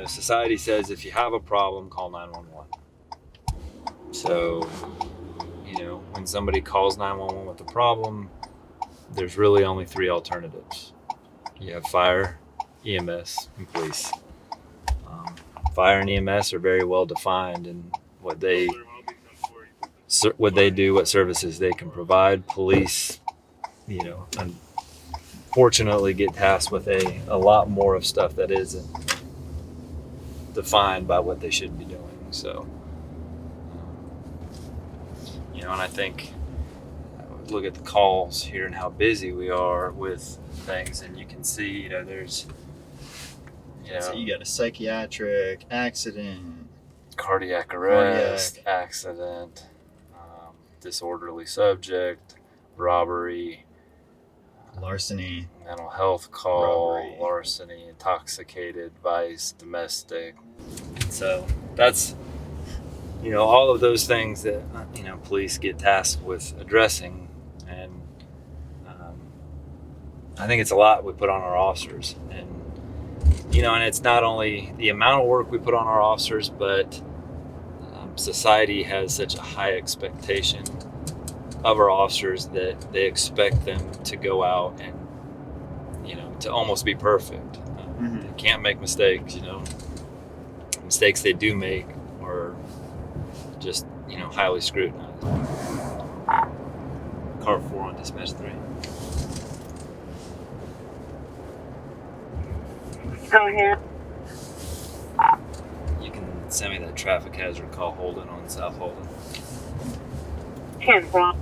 society says if you have a problem, call 911. So, when somebody calls 911 with a problem, there's really only three alternatives. You have fire, EMS, and police. Fire and EMS are very well defined in what they do, what services they can provide. Police, unfortunately get tasked with a lot more of stuff that isn't defined by what they should be doing. So, and I think look at the calls here and how busy we are with things, and you can see, there's, so you got a psychiatric accident, cardiac arrest, accident, disorderly subject, robbery, larceny, mental health call, larceny, intoxicated, vice, domestic. So that's, all of those things that, police get tasked with addressing. And I think it's a lot we put on our officers. And, and it's not only the amount of work we put on our officers, but society has such a high expectation of our officers that they expect them to go out and, to almost be perfect. They can't make mistakes, mistakes they do make are just, highly scrutinized. Car 4 on dispatch 3. Go ahead. You can send me that traffic hazard call Holden on South Holden. 10 block.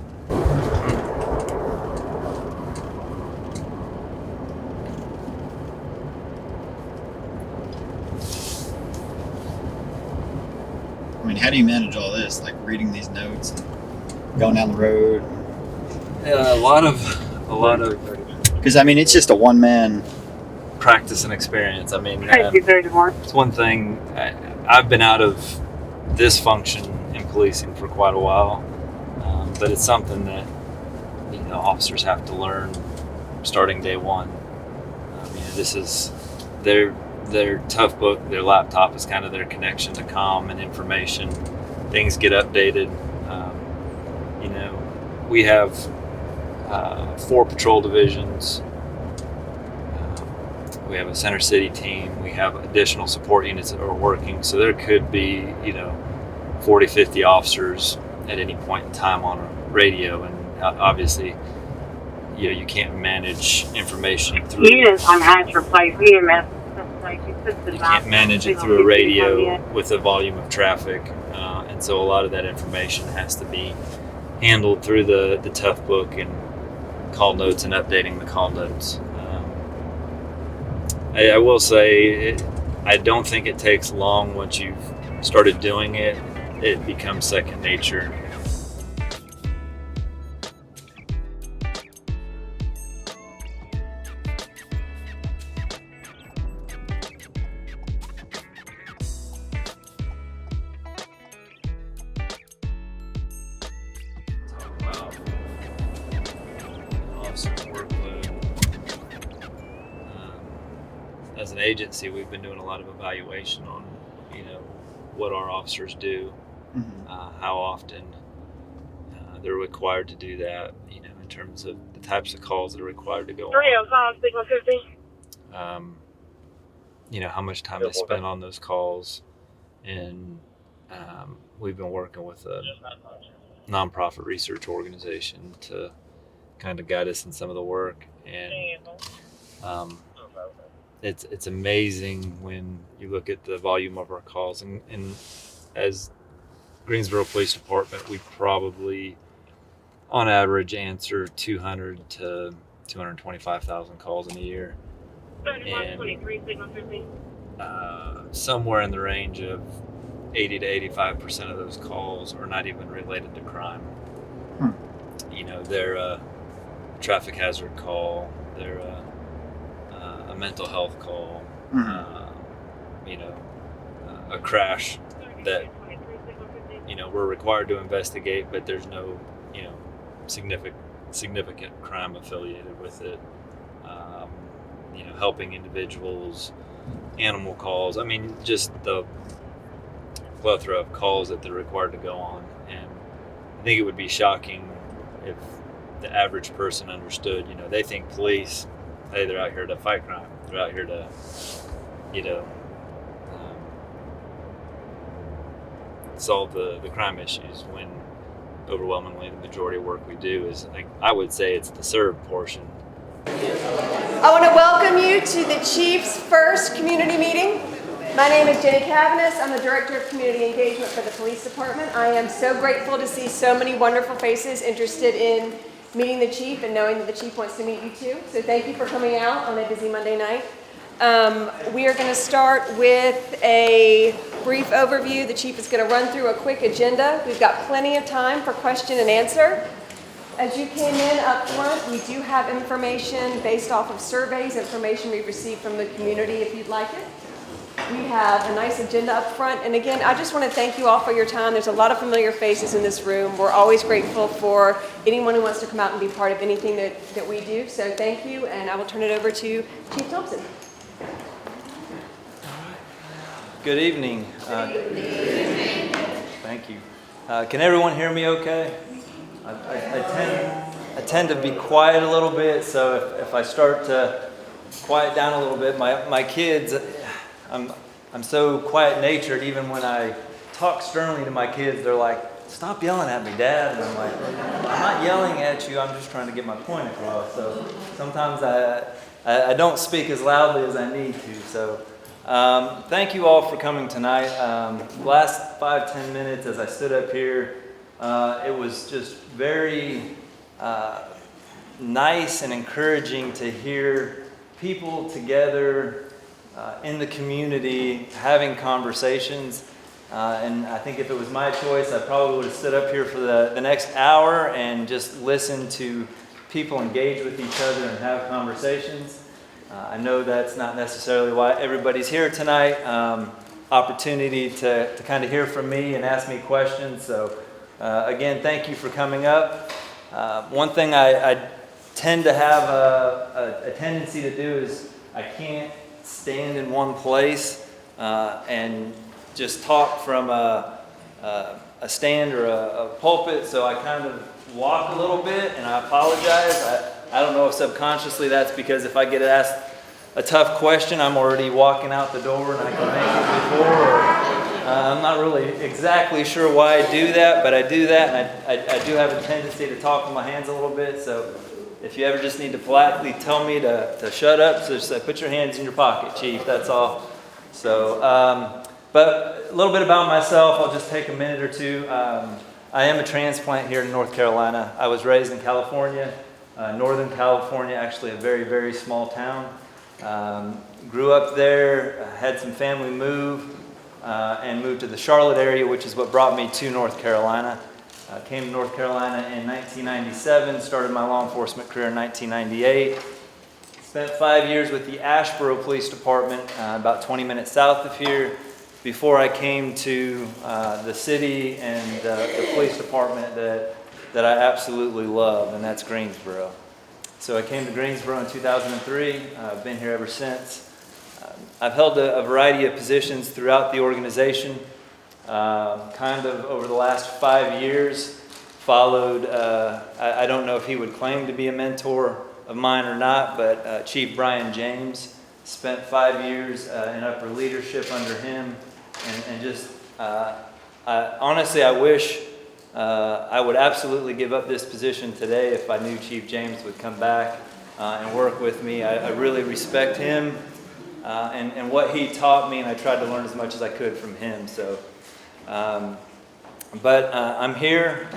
I mean, how do you manage all this? Like reading these notes and going down the road? A lot of. Because I mean, it's just a one-man practice and experience. I mean, it's one thing. I've been out of this function in policing for quite a while, but it's something that officers have to learn starting day one. This is their tough book. Their laptop is kind of their connection to comm and information. Things get updated. We have 4 patrol divisions. We have a center city team. We have additional support units that are working. So there could be, 40, 50 officers at any point in time on a radio. And obviously, you can't manage information through. Units on Hatcher Place, EMS. You can't manage it through a radio with a volume of traffic. And so a lot of that information has to be handled through the tough book and call notes and updating the call notes. I will say, I don't think it takes long. Once you've started doing it, it becomes second nature. Talk about officer workload. As an agency, we've been doing a lot of evaluation on, what our officers do, how often they're required to do that, in terms of the types of calls that are required to go on. 305, 650. How much time they spend on those calls. And we've been working with a nonprofit research organization to kind of guide us in some of the work. And it's amazing when you look at the volume of our calls, and as Greensboro Police Department, we probably on average answer 200 to 225,000 calls in a year, and somewhere in the range of 80 to 85% of those calls are not even related to crime. They're a traffic hazard call, they're a mental health call, a crash that, we're required to investigate, but there's no, significant crime affiliated with it. Helping individuals animal calls. I mean, just the plethora of calls that they're required to go on. And I think it would be shocking if the average person understood, they think police, hey, they're out here to fight crime. They're out here to, solve the crime issues, when overwhelmingly the majority of work we do is, I would say, it's the serve portion. I want to welcome you to the Chief's first community meeting. My name is Jenny Cavanis. I'm the Director of Community Engagement for the Police Department. I am so grateful to see so many wonderful faces interested in meeting the Chief and knowing that the Chief wants to meet you too. So thank you for coming out on a busy Monday night. We are going to start with a brief overview. The Chief is going to run through a quick agenda. We've got plenty of time for question and answer. As you came in up front, we do have information based off of surveys, information we've received from the community if you'd like it. We have a nice agenda up front. And again, I just want to thank you all for your time. There's a lot of familiar faces in this room. We're always grateful for anyone who wants to come out and be part of anything that we do. So thank you, and I will turn it over to Chief Thompson. Good evening. Thank you. Can everyone hear me okay? I tend to be quiet a little bit, so if I start to quiet down a little bit, my kids, I'm so quiet-natured. Even when I talk sternly to my kids, they're like, "Stop yelling at me, Dad." And I'm like, "I'm not yelling at you. I'm just trying to get my point across." So sometimes I don't speak as loudly as I need to. So thank you all for coming tonight. Last 5-10 minutes as I stood up here, it was just very nice and encouraging to hear people together in the community having conversations. And I think if it was my choice, I probably would have stood up here for the next hour and just listened to people engage with each other and have conversations. I know that's not necessarily why everybody's here tonight. Opportunity to kind of hear from me and ask me questions. So again, thank you for coming up. One thing I tend to have a tendency to do is I can't stand in one place and just talk from a stand or a pulpit. So I kind of walk a little bit, and I apologize. I don't know if subconsciously that's because if I get asked a tough question, I'm already walking out the door and I can make it before. I'm not really exactly sure why I do that, but I do that, and I do have a tendency to talk with my hands a little bit. So if you ever just need to politely tell me to shut up, so just say, put your hands in your pocket, Chief, that's all. So, but a little bit about myself, I'll just take a minute or two. I am a transplant here in North Carolina. I was raised in California, Northern California, actually a very, very small town. Grew up there, had some family move, and moved to the Charlotte area, which is what brought me to North Carolina. Came to North Carolina in 1997, started my law enforcement career in 1998. Spent 5 years with the Asheboro Police Department, about 20 minutes south of here, before I came to the city and the police department that I absolutely love, and that's Greensboro. So I came to Greensboro in 2003. I've been here ever since. I've held a variety of positions throughout the organization. Kind of over the last 5 years, followed, I don't know if he would claim to be a mentor of mine or not, but Chief Brian James, spent 5 years in upper leadership under him, and just, honestly, I wish I would absolutely give up this position today if I knew Chief James would come back and work with me. I really respect him and what he taught me, and I tried to learn as much as I could from him. So, but I'm here,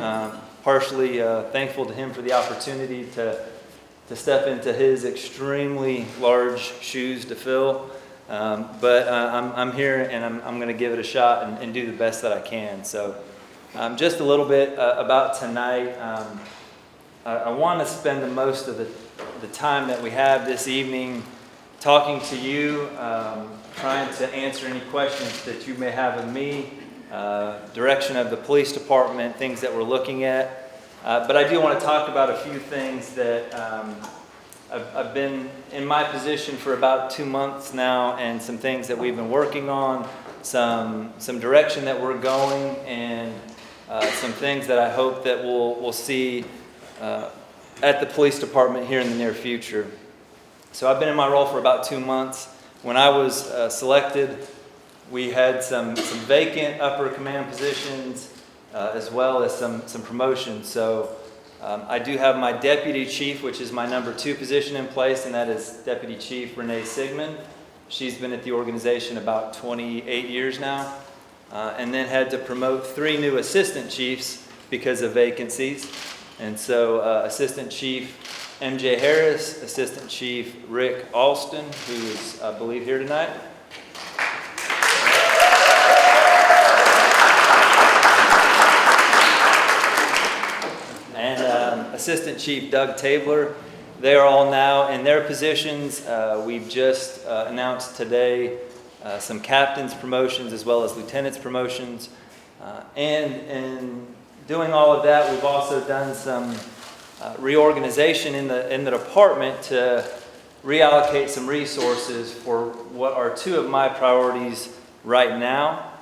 partially thankful to him for the opportunity to step into his extremely large shoes to fill. But I'm here, and I'm going to give it a shot and do the best that I can. So just a little bit about tonight. I want to spend the most of the time that we have this evening talking to you, trying to answer any questions that you may have of me, direction of the police department, things that we're looking at. But I do want to talk about a few things that I've been in my position for about 2 months now, and some things that we've been working on, some direction that we're going, and some things that I hope that we'll see at the police department here in the near future. So I've been in my role for about 2 months. When I was selected, we had some vacant upper command positions as well as some promotions. So I do have my deputy chief, which is my number 2 position in place, and that is Deputy Chief Renee Sigmund. She's been at the organization about 28 years now, and then had to promote 3 new assistant chiefs because of vacancies. And so Assistant Chief MJ Harris, Assistant Chief Rick Alston, who is, I believe, here tonight. And Assistant Chief Doug Tabler. They are all now in their positions. We've just announced today some captain's promotions as well as lieutenant's promotions. And in doing all of that, we've also done some reorganization in the department to reallocate some resources for what are 2 of my priorities right now.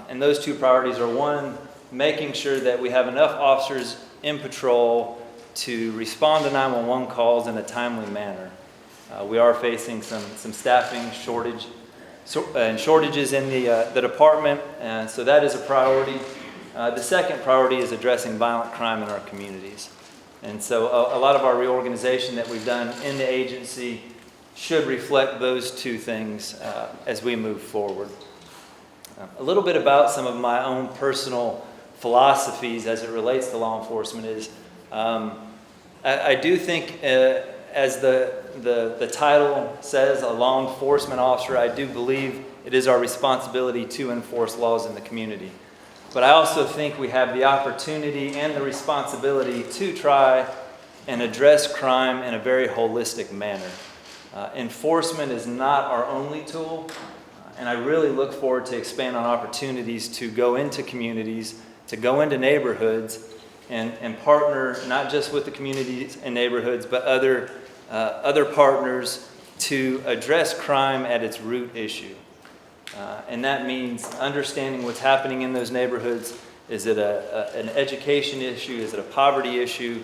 And those 2 priorities are, 1, making sure that we have enough officers in patrol to respond to 911 calls in a timely manner. We are facing some staffing shortages in the department, and so that is a priority. The second priority is addressing violent crime in our communities. And so a lot of our reorganization that we've done in the agency should reflect those 2 things as we move forward. A little bit about some of my own personal philosophies as it relates to law enforcement is I do think, as the title says, a law enforcement officer, I do believe it is our responsibility to enforce laws in the community. But I also think we have the opportunity and the responsibility to try and address crime in a very holistic manner. Enforcement is not our only tool, and I really look forward to expand on opportunities to go into communities, to go into neighborhoods, and partner not just with the communities and neighborhoods, but other partners to address crime at its root issue. And that means understanding what's happening in those neighborhoods. Is it an education issue? Is it a poverty issue?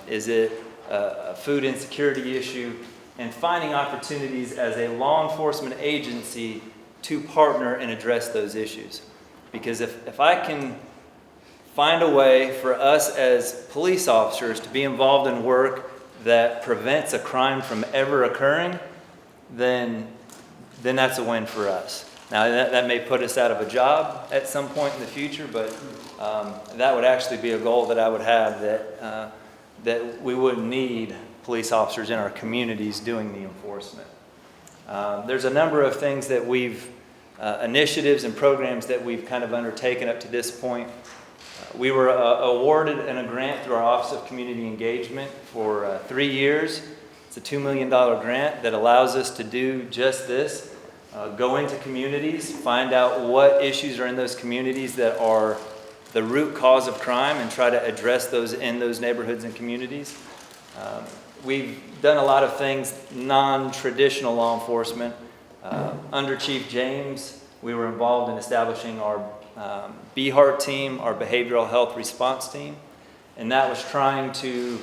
Is it a food insecurity issue? And finding opportunities as a law enforcement agency to partner and address those issues. Because if I can find a way for us as police officers to be involved in work that prevents a crime from ever occurring, then that's a win for us. Now, that may put us out of a job at some point in the future, but that would actually be a goal that I would have, that we wouldn't need police officers in our communities doing the enforcement. There's a number of things that initiatives and programs that we've kind of undertaken up to this point. We were awarded a grant through our Office of Community Engagement for 3 years. It's a $2 million grant that allows us to do just this. Go into communities, find out what issues are in those communities that are the root cause of crime, and try to address those in those neighborhoods and communities. We've done a lot of things non-traditional law enforcement. Under Chief James, we were involved in establishing our BHEART team, our behavioral health response team, and that was trying to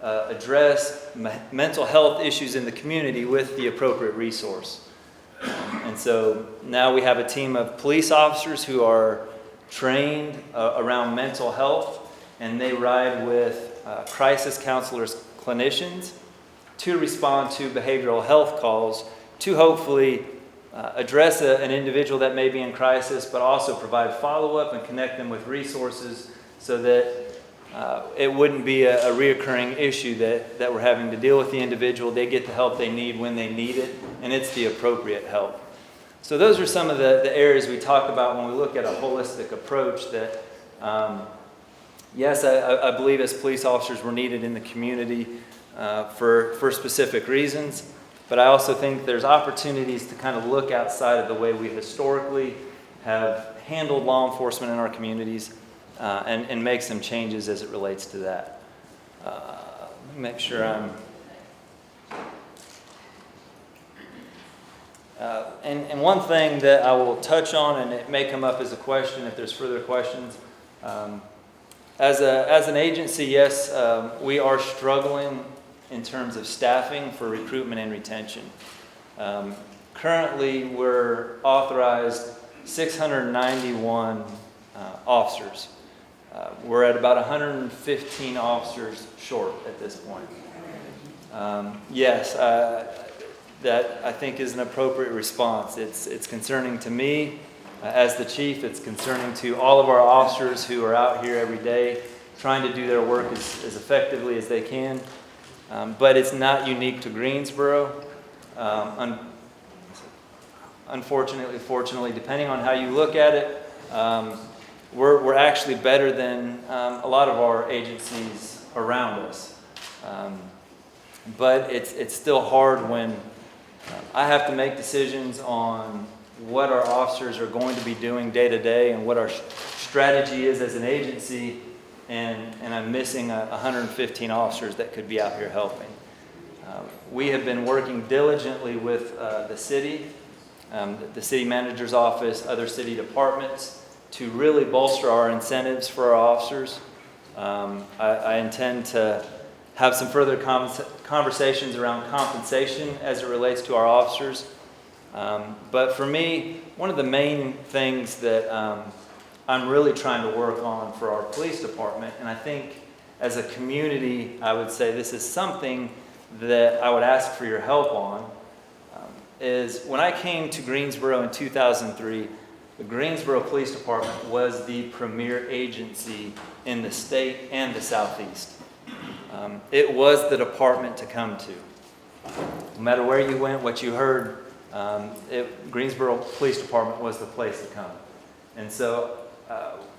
address mental health issues in the community with the appropriate resource. And so now we have a team of police officers who are trained around mental health, and they ride with crisis counselors, clinicians, to respond to behavioral health calls to hopefully address an individual that may be in crisis, but also provide follow-up and connect them with resources so that it wouldn't be a reoccurring issue that we're having to deal with the individual. They get the help they need when they need it, and it's the appropriate help. So those are some of the areas we talk about when we look at a holistic approach that, yes, I believe as police officers we're needed in the community for specific reasons. But I also think there's opportunities to kind of look outside of the way we historically have handled law enforcement in our communities and make some changes as it relates to that. Let me make sure I'm And one thing that I will touch on, and it may come up as a question if there's further questions. As an agency, yes, we are struggling in terms of staffing for recruitment and retention. Currently, we're authorized 691 officers. We're at about 115 officers short at this point. Yes, that I think is an appropriate response. It's concerning to me as the chief. It's concerning to all of our officers who are out here every day trying to do their work as effectively as they can. But it's not unique to Greensboro. Unfortunately, fortunately, depending on how you look at it, we're actually better than a lot of our agencies around us. But it's still hard when I have to make decisions on what our officers are going to be doing day to day and what our strategy is as an agency, and I'm missing 115 officers that could be out here helping. We have been working diligently with the city manager's office, other city departments, to really bolster our incentives for our officers. I intend to have some further conversations around compensation as it relates to our officers. But for me, one of the main things that I'm really trying to work on for our police department, and I think as a community, I would say this is something that I would ask for your help on, is when I came to Greensboro in 2003, the Greensboro Police Department was the premier agency in the state and the Southeast. It was the department to come to. No matter where you went, what you heard, Greensboro Police Department was the place to come. And so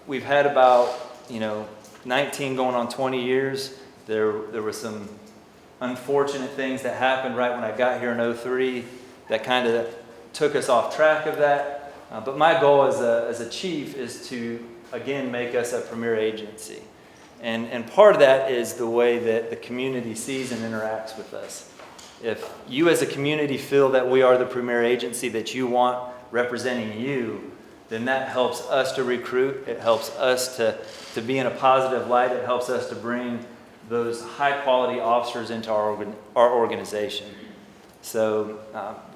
we've had about 19 going on 20 years. There were some unfortunate things that happened right when I got here in 2003 that kind of took us off track of that. But my goal as a chief is to, again, make us a premier agency. And part of that is the way that the community sees and interacts with us. If you as a community feel that we are the premier agency that you want representing you, then that helps us to recruit. It helps us to be in a positive light. It helps us to bring those high-quality officers into our organization. So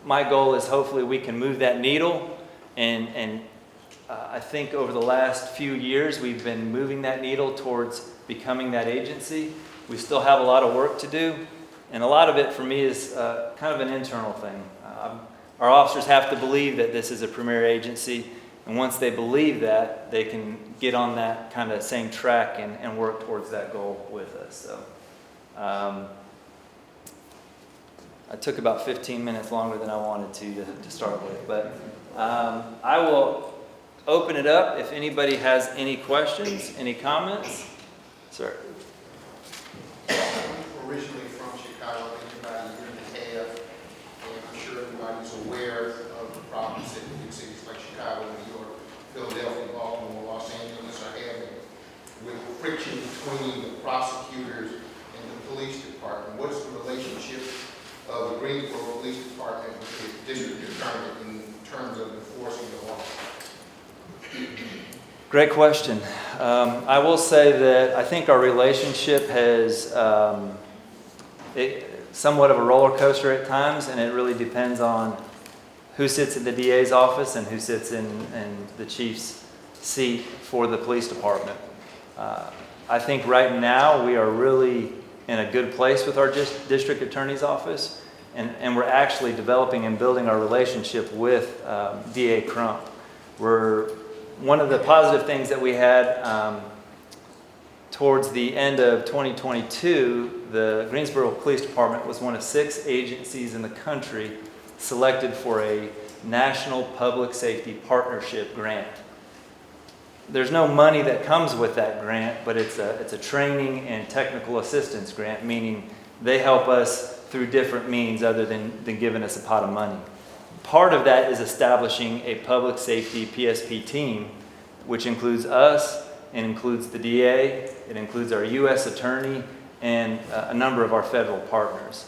my goal is hopefully we can move that needle, and I think over the last few years we've been moving that needle towards becoming that agency. We still have a lot of work to do, and a lot of it for me is kind of an internal thing. Our officers have to believe that this is a premier agency, and once they believe that, they can get on that kind of same track and work towards that goal with us. So I took about 15 minutes longer than I wanted to start with, but I will open it up if anybody has any questions, any comments. Sir. Originally from Chicago, about a year and a half, and I'm sure everybody's aware of the problems that big cities like Chicago, New York, Philadelphia, Baltimore, Los Angeles are having with friction between the prosecutors and the police department. What is the relationship of the Greensboro Police Department with the district attorney in terms of enforcing the law? Great question. I will say that I think our relationship has somewhat of a roller coaster at times, and it really depends on who sits in the DA's office and who sits in the chief's seat for the police department. I think right now we are really in a good place with our district attorney's office, and we're actually developing and building our relationship with DA Crump. One of the positive things that we had towards the end of 2022, the Greensboro Police Department was one of 6 agencies in the country selected for a National Public Safety Partnership grant. There's no money that comes with that grant, but it's a training and technical assistance grant, meaning they help us through different means other than giving us a pot of money. Part of that is establishing a public safety PSP team, which includes us, and includes the DA, it includes our U.S. attorney, and a number of our federal partners.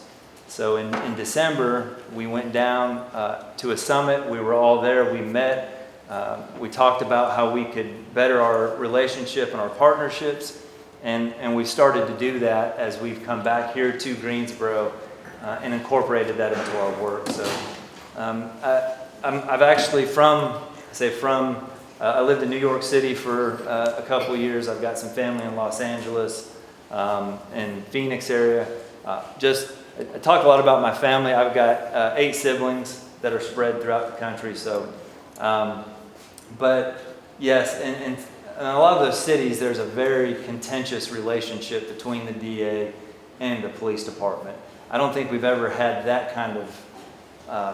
So in December, we went down to a summit. We were all there. We met. We talked about how we could better our relationship and our partnerships. And we've started to do that as we've come back here to Greensboro and incorporated that into our work. So I've actually I lived in New York City for a couple of years. I've got some family in Los Angeles and Phoenix area. I talk a lot about my family. I've got 8 siblings that are spread throughout the country. So, but yes, and in a lot of those cities, there's a very contentious relationship between the DA and the police department. I don't think we've ever had that kind of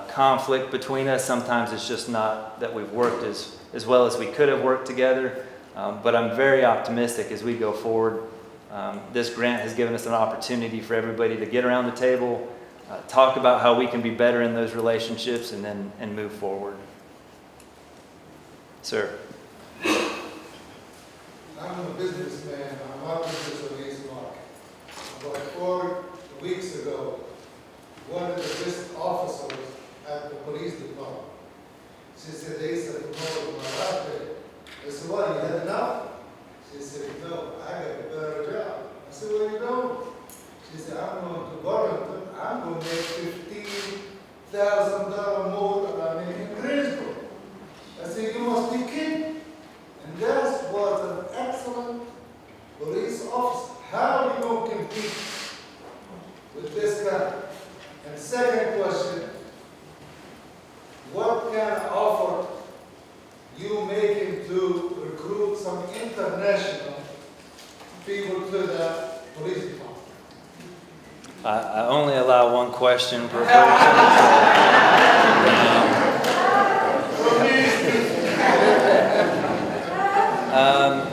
conflict between us. Sometimes it's just not that we've worked as well as we could have worked together. But I'm very optimistic as we go forward. This grant has given us an opportunity for everybody to get around the table, talk about how we can be better in those relationships, and move forward. Sir. I'm a businessman. My business is East Mark. About 4 weeks ago, one of the risk officers at the police department, she said, they said, tomorrow my last day. I said, what, you had enough? She said, no, I got a better job. I said, where you going? She said, I'm going to Burlington. I'm going to make $15,000 more than I make in Greensboro. I said, you must be kidding. And that was an excellent police officer. How are you going to compete with this guy? And second question, what kind of offer you making to recruit some international people to the police department? I only allow one question per person.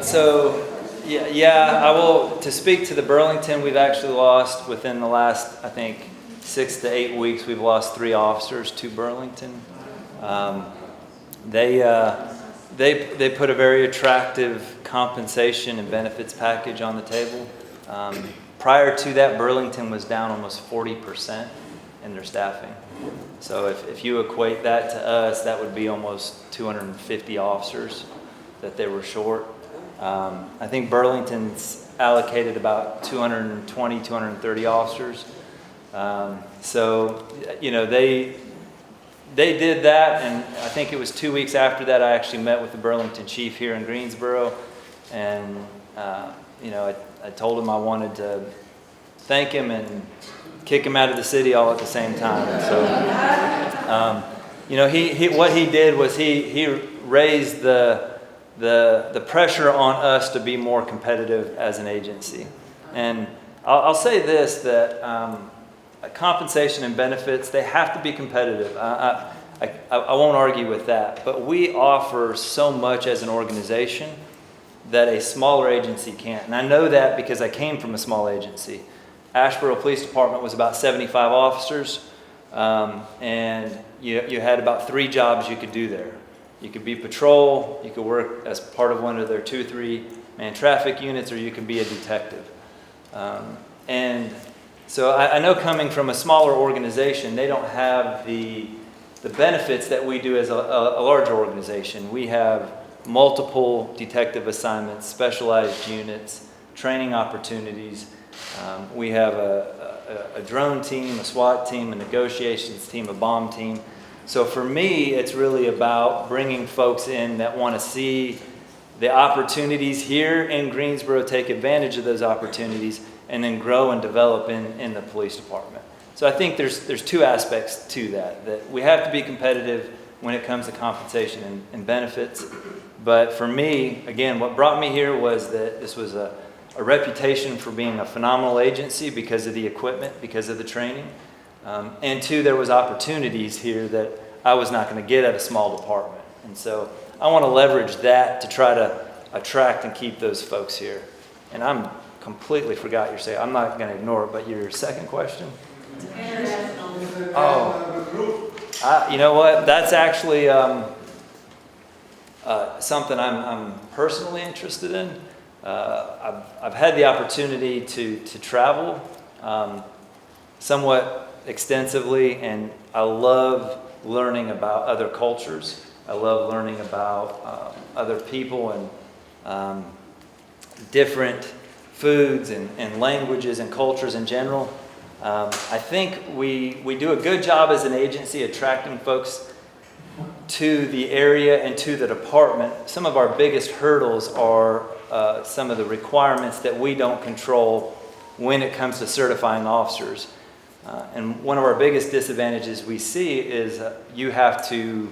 So, yeah, I will, to speak to the Burlington, we've actually lost within the last, I think, 6 to 8 weeks, we've lost 3 officers to Burlington. They put a very attractive compensation and benefits package on the table. Prior to that, Burlington was down almost 40% in their staffing. So if you equate that to us, that would be almost 250 officers that they were short. I think Burlington's allocated about 220, 230 officers. So, you know, they did that, and I think it was 2 weeks after that I actually met with the Burlington chief here in Greensboro, and you know, I told him I wanted to thank him and kick him out of the city all at the same time. And so, you know, what he did was he raised the pressure on us to be more competitive as an agency. And I'll say this, that compensation and benefits, they have to be competitive. I won't argue with that, but we offer so much as an organization that a smaller agency can't. And I know that because I came from a small agency. Asheboro Police Department was about 75 officers, and you had about 3 jobs you could do there. You could be patrol, you could work as part of one of their 2 or 3-man traffic units, or you could be a detective. And so I know, coming from a smaller organization, they don't have the benefits that we do as a larger organization. We have multiple detective assignments, specialized units, training opportunities. We have a drone team, a SWAT team, a negotiations team, a bomb team. So for me, it's really about bringing folks in that want to see the opportunities here in Greensboro, take advantage of those opportunities, and then grow and develop in the police department. So I think there's 2 aspects to that we have to be competitive when it comes to compensation and benefits. But for me, again, what brought me here was that this was a reputation for being a phenomenal agency because of the equipment, because of the training. And 2, there was opportunities here that I was not going to get at a small department. And so I want to leverage that to try to attract and keep those folks here. And I'm completely forgot your say. I'm not going to ignore it, but your second question? Oh, you know what? That's actually something I'm personally interested in. I've had the opportunity to travel somewhat extensively, and I love learning about other cultures. I love learning about other people and different foods and languages and cultures in general. I think we do a good job as an agency attracting folks to the area and to the department. Some of our biggest hurdles are some of the requirements that we don't control when it comes to certifying officers. And one of our biggest disadvantages we see is you have to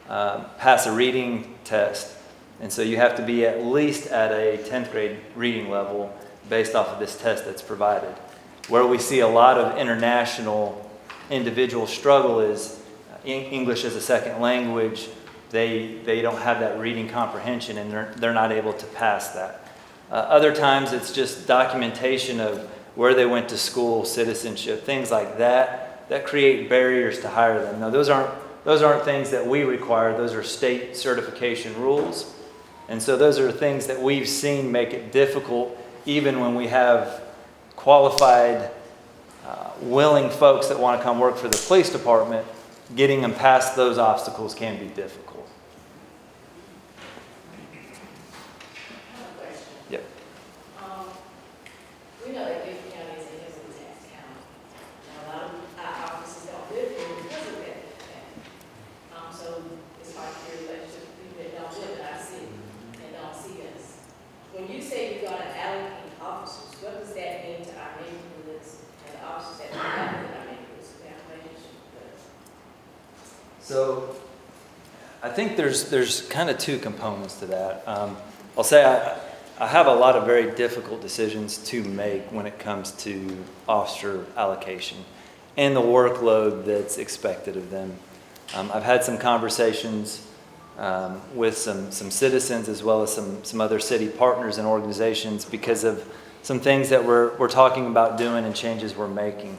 pass a reading test. And so you have to be at least at a 10th grade reading level based off of this test that's provided. Where we see a lot of international individuals struggle is English as a second language. They don't have that reading comprehension, and they're not able to pass that. Other times it's just documentation of where they went to school, citizenship, things like that create barriers to hire them. Now those aren't things that we require. Those are state certification rules. And so those are things that we've seen make it difficult, even when we have qualified, willing folks that want to come work for the police department. Getting them past those obstacles can be difficult. Yep. We know that Gifford County is a heavily taxed county. Now, a lot of our offices don't live here because of that. So it's hard to hear relationship with people that don't live in our city and don't see us. When you say you're going to allocate officers, what does that mean to our neighborhoods and the officers that we have in our neighborhoods who have relationship with us? So I think there's kind of two components to that. I'll say I have a lot of very difficult decisions to make when it comes to officer allocation and the workload that's expected of them. I've had some conversations with some citizens as well as some other city partners and organizations because of some things that we're talking about doing and changes we're making.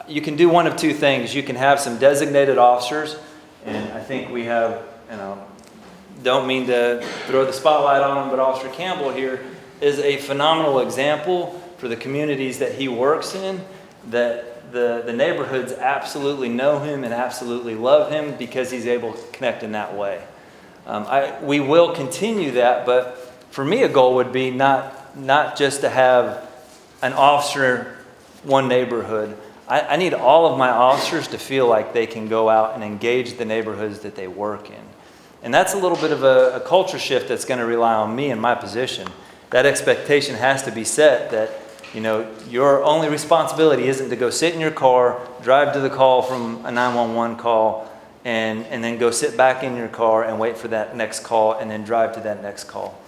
You can do one of two things. You can have some designated officers, and I think we have, don't mean to throw the spotlight on him, but Officer Campbell here is a phenomenal example for the communities that he works in, that the neighborhoods absolutely know him and absolutely love him because he's able to connect in that way. We will continue that, but for me a goal would be not just to have an officer, one neighborhood. I need all of my officers to feel like they can go out and engage the neighborhoods that they work in. And that's a little bit of a culture shift that's going to rely on me in my position. That expectation has to be set that, your only responsibility isn't to go sit in your car, drive to the call from a 911 call, and then go sit back in your car and wait for that next call and then drive to that next call.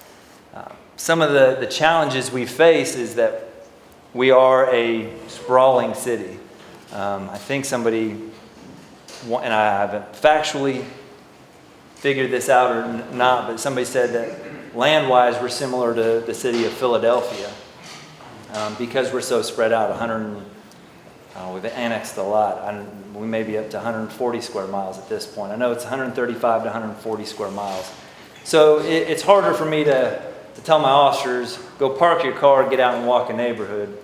Some of the challenges we face is that we are a sprawling city. I think somebody, and I haven't factually figured this out or not, but somebody said that land-wise we're similar to the city of Philadelphia because we're so spread out. We've annexed a lot. We may be up to 140 square miles at this point. I know it's 135 to 140 square miles. So it's harder for me to tell my officers, go park your car, get out and walk a neighborhood,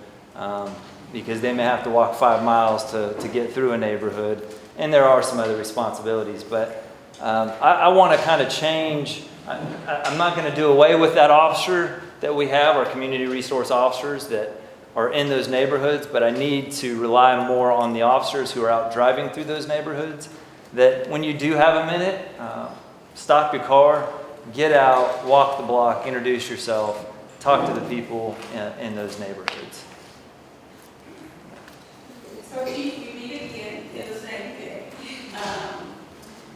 because they may have to walk 5 miles to get through a neighborhood, and there are some other responsibilities. But I want to kind of change. I'm not going to do away with that officer that we have, our community resource officers that are in those neighborhoods, but I need to rely more on the officers who are out driving through those neighborhoods, that when you do have a minute, stop your car, get out, walk the block, introduce yourself, talk to the people in those neighborhoods. So Chief, you meet again in the same day.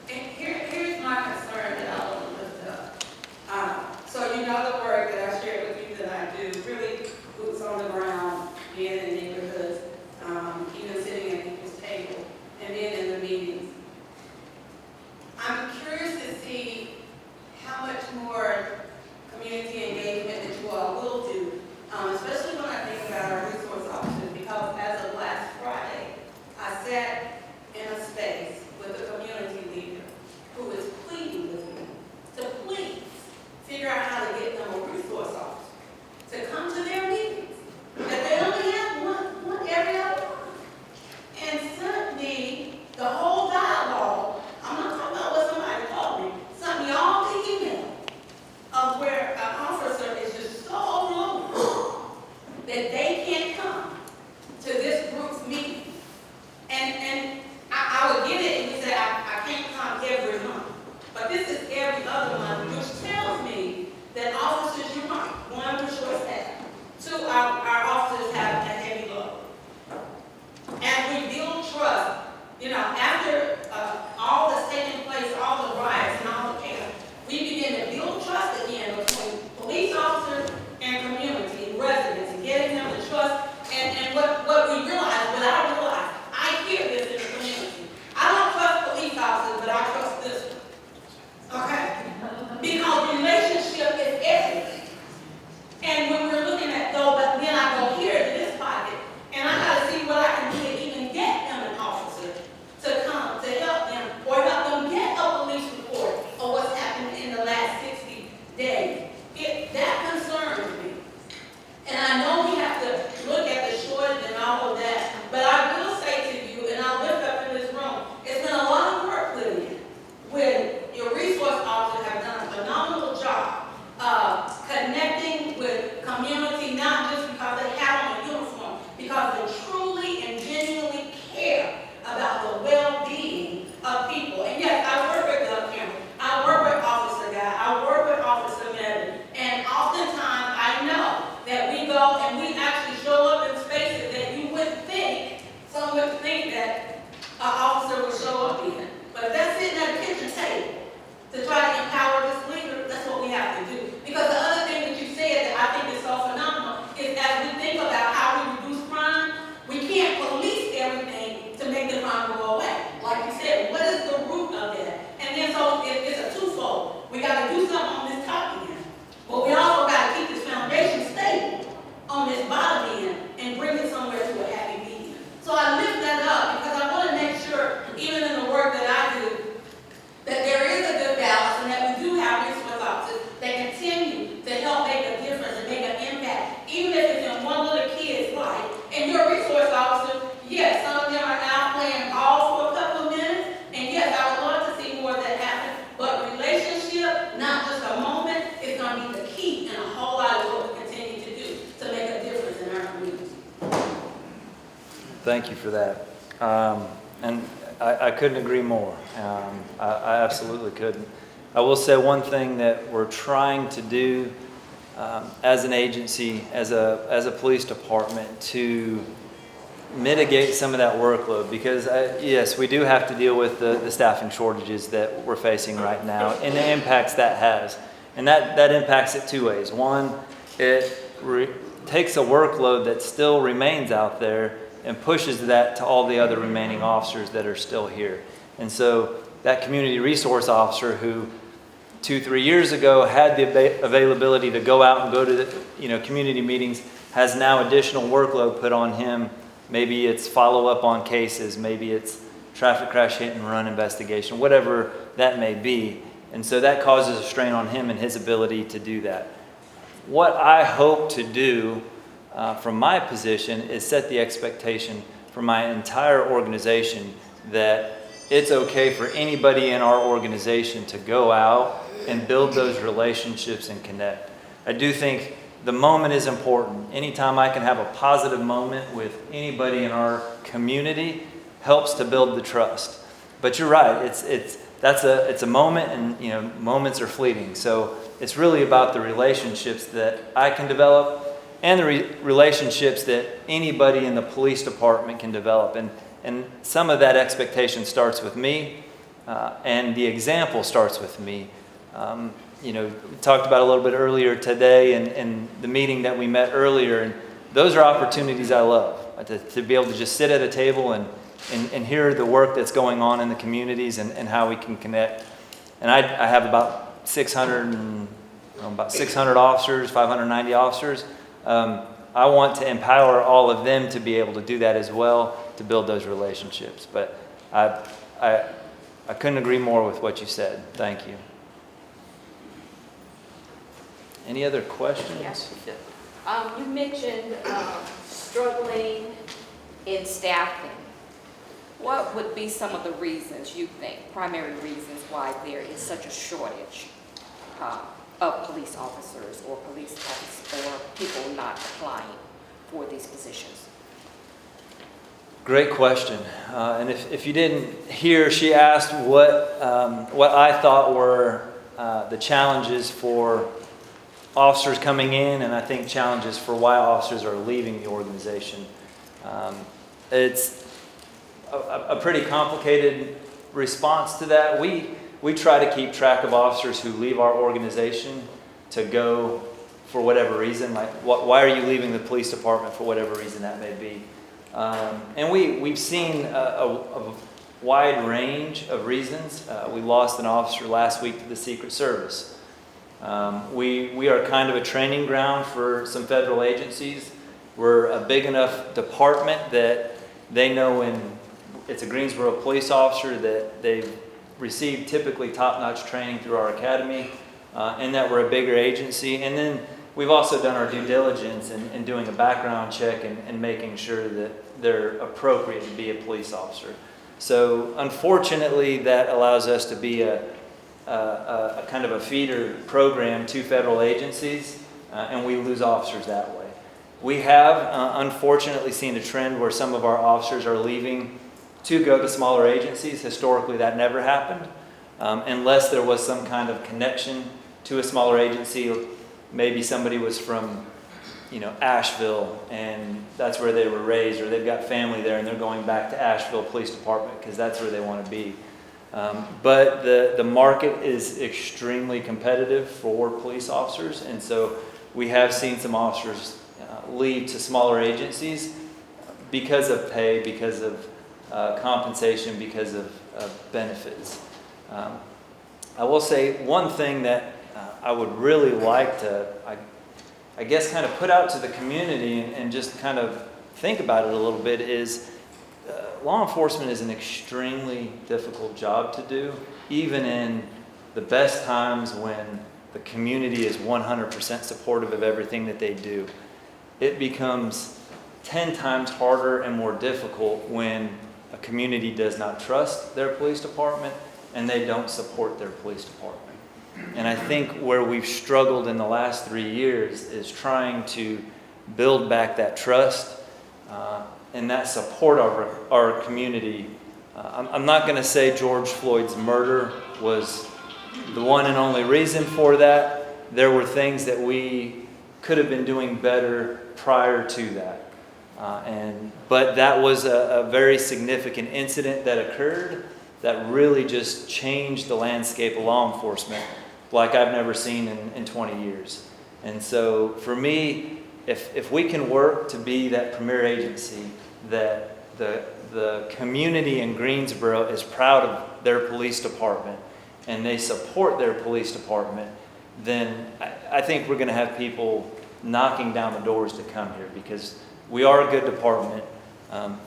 And here's my concern that I want to lift up. So you know the work that I shared with you that I do, really boots on the ground, being in neighborhoods, even sitting at people's table, and being in the meetings. I'm curious to see how much more community engagement that you all will do, especially when I think about our resource officers, because as of last Friday, I sat in a space with a community leader who is pleading with me to please figure out how to get them a resource officer to come to their meetings. That they only have one every other month. Thank you for that. And I couldn't agree more. I absolutely couldn't. I will say one thing that we're trying to do as an agency, as a police department, to mitigate some of that workload, because yes, we do have to deal with the staffing shortages that we're facing right now and the impacts that has. And that impacts it two ways. One, it takes a workload that still remains out there and pushes that to all the other remaining officers that are still here. And so that community resource officer who 2-3 years ago had the availability to go out and go to the community meetings has now additional workload put on him. Maybe it's follow-up on cases, maybe it's traffic crash hit and run investigation, whatever that may be. And so that causes a strain on him and his ability to do that. What I hope to do from my position is set the expectation for my entire organization that it's okay for anybody in our organization to go out and build those relationships and connect. I do think the moment is important. Anytime I can have a positive moment with anybody in our community helps to build the trust. But you're right, it's a moment, and moments are fleeting. So it's really about the relationships that I can develop and the relationships that anybody in the police department can develop. And some of that expectation starts with me, and the example starts with me. We talked about a little bit earlier today and the meeting that we met earlier, and those are opportunities I love, to be able to just sit at a table and hear the work that's going on in the communities and how we can connect. And I have about 600 officers, 590 officers. I want to empower all of them to be able to do that as well, to build those relationships. But I couldn't agree more with what you said. Thank you. Any other questions? Yes. You mentioned struggling in staffing. What would be some of the reasons you think, primary reasons why there is such a shortage of police officers or people not applying for these positions? Great question. And if you didn't hear, she asked what I thought were the challenges for officers coming in, and I think challenges for why officers are leaving the organization. It's a pretty complicated response to that. We try to keep track of officers who leave our organization to go for whatever reason, like why are you leaving the police department for whatever reason that may be. And we've seen a wide range of reasons. We lost an officer last week to the Secret Service. We are kind of a training ground for some federal agencies. We're a big enough department that they know when it's a Greensboro police officer that they've received typically top-notch training through our academy, and that we're a bigger agency. And then we've also done our due diligence in doing a background check and making sure that they're appropriate to be a police officer. So unfortunately, that allows us to be a kind of a feeder program to federal agencies, and we lose officers that way. We have unfortunately seen a trend where some of our officers are leaving to go to smaller agencies. Historically, that never happened, unless there was some kind of connection to a smaller agency. Maybe somebody was from Asheville, and that's where they were raised, or they've got family there and they're going back to Asheville Police Department because that's where they want to be. But the market is extremely competitive for police officers, and so we have seen some officers leave to smaller agencies because of pay, because of compensation, because of benefits. I will say one thing that I would really like to, I guess, kind of put out to the community and just kind of think about it a little bit is law enforcement is an extremely difficult job to do, even in the best times when the community is 100% supportive of everything that they do. It becomes 10 times harder and more difficult when a community does not trust their police department and they don't support their police department. And I think where we've struggled in the last 3 years is trying to build back that trust and that support our community. I'm not going to say George Floyd's murder was the one and only reason for that. There were things that we could have been doing better prior to that. But that was a very significant incident that occurred that really just changed the landscape of law enforcement like I've never seen in 20 years. And so for me, if we can work to be that premier agency that the community in Greensboro is proud of their police department and they support their police department, then I think we're going to have people knocking down the doors to come here, because we are a good department,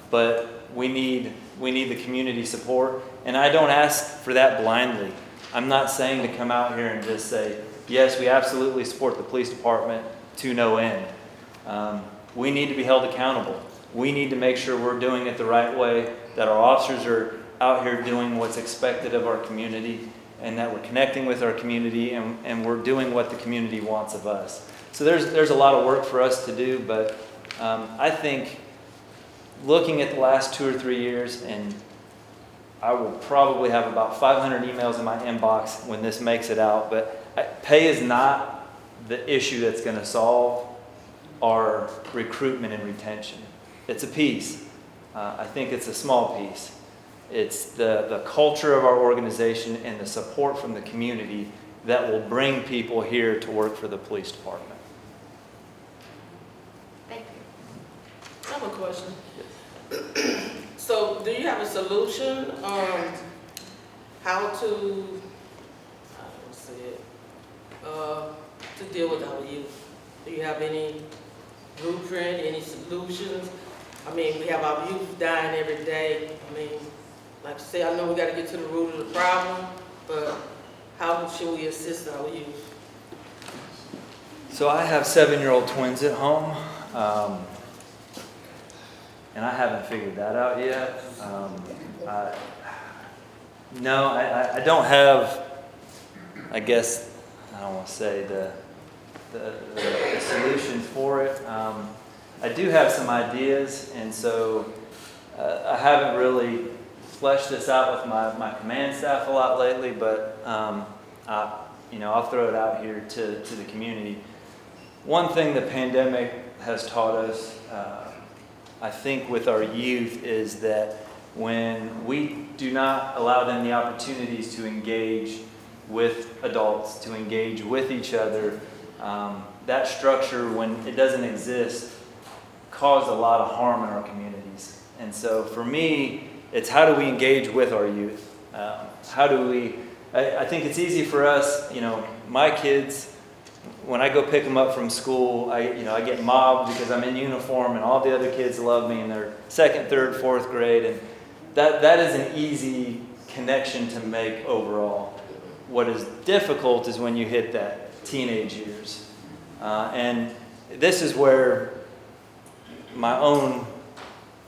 but we need the community support. And I don't ask for that blindly. I'm not saying to come out here and just say, yes, we absolutely support the police department to no end. We need to be held accountable. We need to make sure we're doing it the right way, that our officers are out here doing what's expected of our community, and that we're connecting with our community, and we're doing what the community wants of us. So there's a lot of work for us to do, but I think looking at the last 2 or 3 years, and I will probably have about 500 emails in my inbox when this makes it out, but pay is not the issue that's going to solve our recruitment and retention. It's a piece. I think it's a small piece. It's the culture of our organization and the support from the community that will bring people here to work for the police department. Thank you. I have a question. So, do you have a solution on how to, to deal with our youth? Do you have any blueprint, any solutions? I mean, we have our youth dying every day. I mean, like I say, I know we got to get to the root of the problem, but how should we assist our youth? So I have 7-year-old twins at home, and I haven't figured that out yet. I don't have, I guess, I don't want to say the solution for it. I do have some ideas, and so I haven't really fleshed this out with my command staff a lot lately, but I'll throw it out here to the community. One thing the pandemic has taught us, I think with our youth, is that when we do not allow them the opportunities to engage with adults, to engage with each other, that structure, when it doesn't exist, caused a lot of harm in our communities. And so for me, it's how do we engage with our youth? How do we, I think it's easy for us, my kids, when I go pick them up from school, I get mobbed because I'm in uniform and all the other kids love me and they're 2nd, 3rd, 4th grade. And that is an easy connection to make overall. What is difficult is when you hit that teenage years. And this is where my own,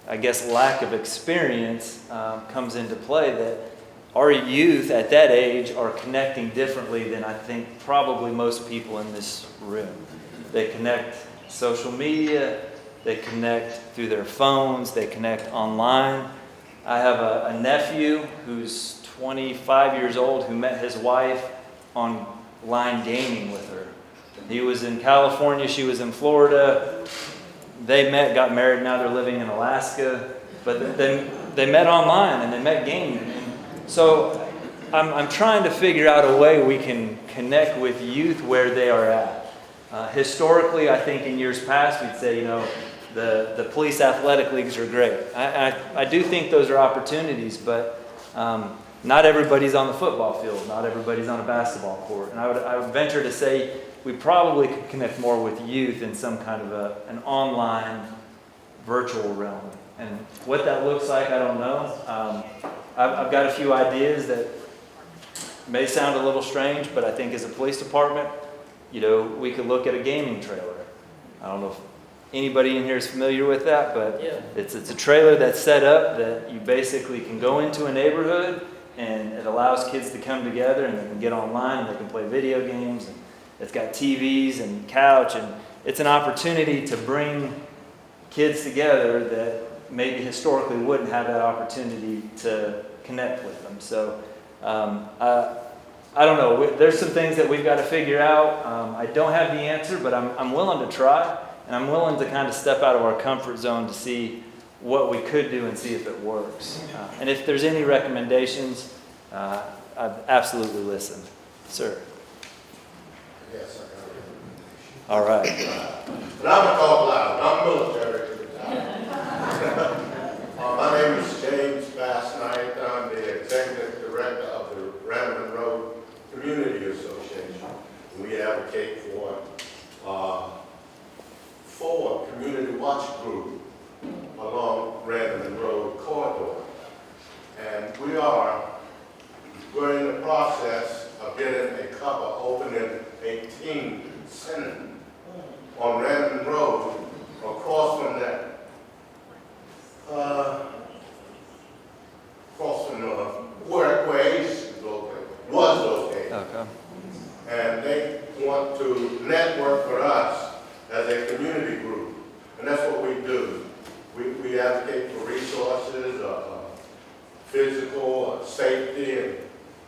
I guess, lack of experience comes into play, that our youth at that age are connecting differently than I think probably most people in this room. They connect social media, they connect through their phones, they connect online. I have a nephew who's 25 years old who met his wife online gaming with her. He was in California, she was in Florida. They met, got married, now they're living in Alaska. But they met online and they met gaming. So I'm trying to figure out a way we can connect with youth where they are at. Historically, I think in years past, we'd say, the police athletic leagues are great. I do think those are opportunities, but not everybody's on the football field. Not everybody's on a basketball court. And I would venture to say we probably could connect more with youth in some kind of an online virtual realm. And what that looks like, I don't know. I've got a few ideas that may sound a little strange, but I think as a police department, we could look at a gaming trailer. I don't know if anybody in here is familiar with that, but yeah. It's a trailer that's set up that you basically can go into a neighborhood, and it allows kids to come together and they can get online and they can play video games. And it's got TVs and couch, and it's an opportunity to bring kids together that maybe historically wouldn't have that opportunity to connect with them. So I don't know. There's some things that we've got to figure out. I don't have the answer, but I'm willing to try, and I'm willing to kind of step out of our comfort zone to see what we could do and see if it works. And if there's any recommendations, I'd absolutely listen. Sir. Yes, I got it. All right. But I'm gonna talk loud. I'm military. My name is James Bass Knight. I'm the executive director of the Random Road Community Association. We advocate for a community watch group along Random Road corridor. And we're in the process of getting a couple opening 18 centers on Random Road across from that, across from where Ace was located. Okay. And they want to network with us as a community group. And that's what we do. We advocate for resources, physical, safety, and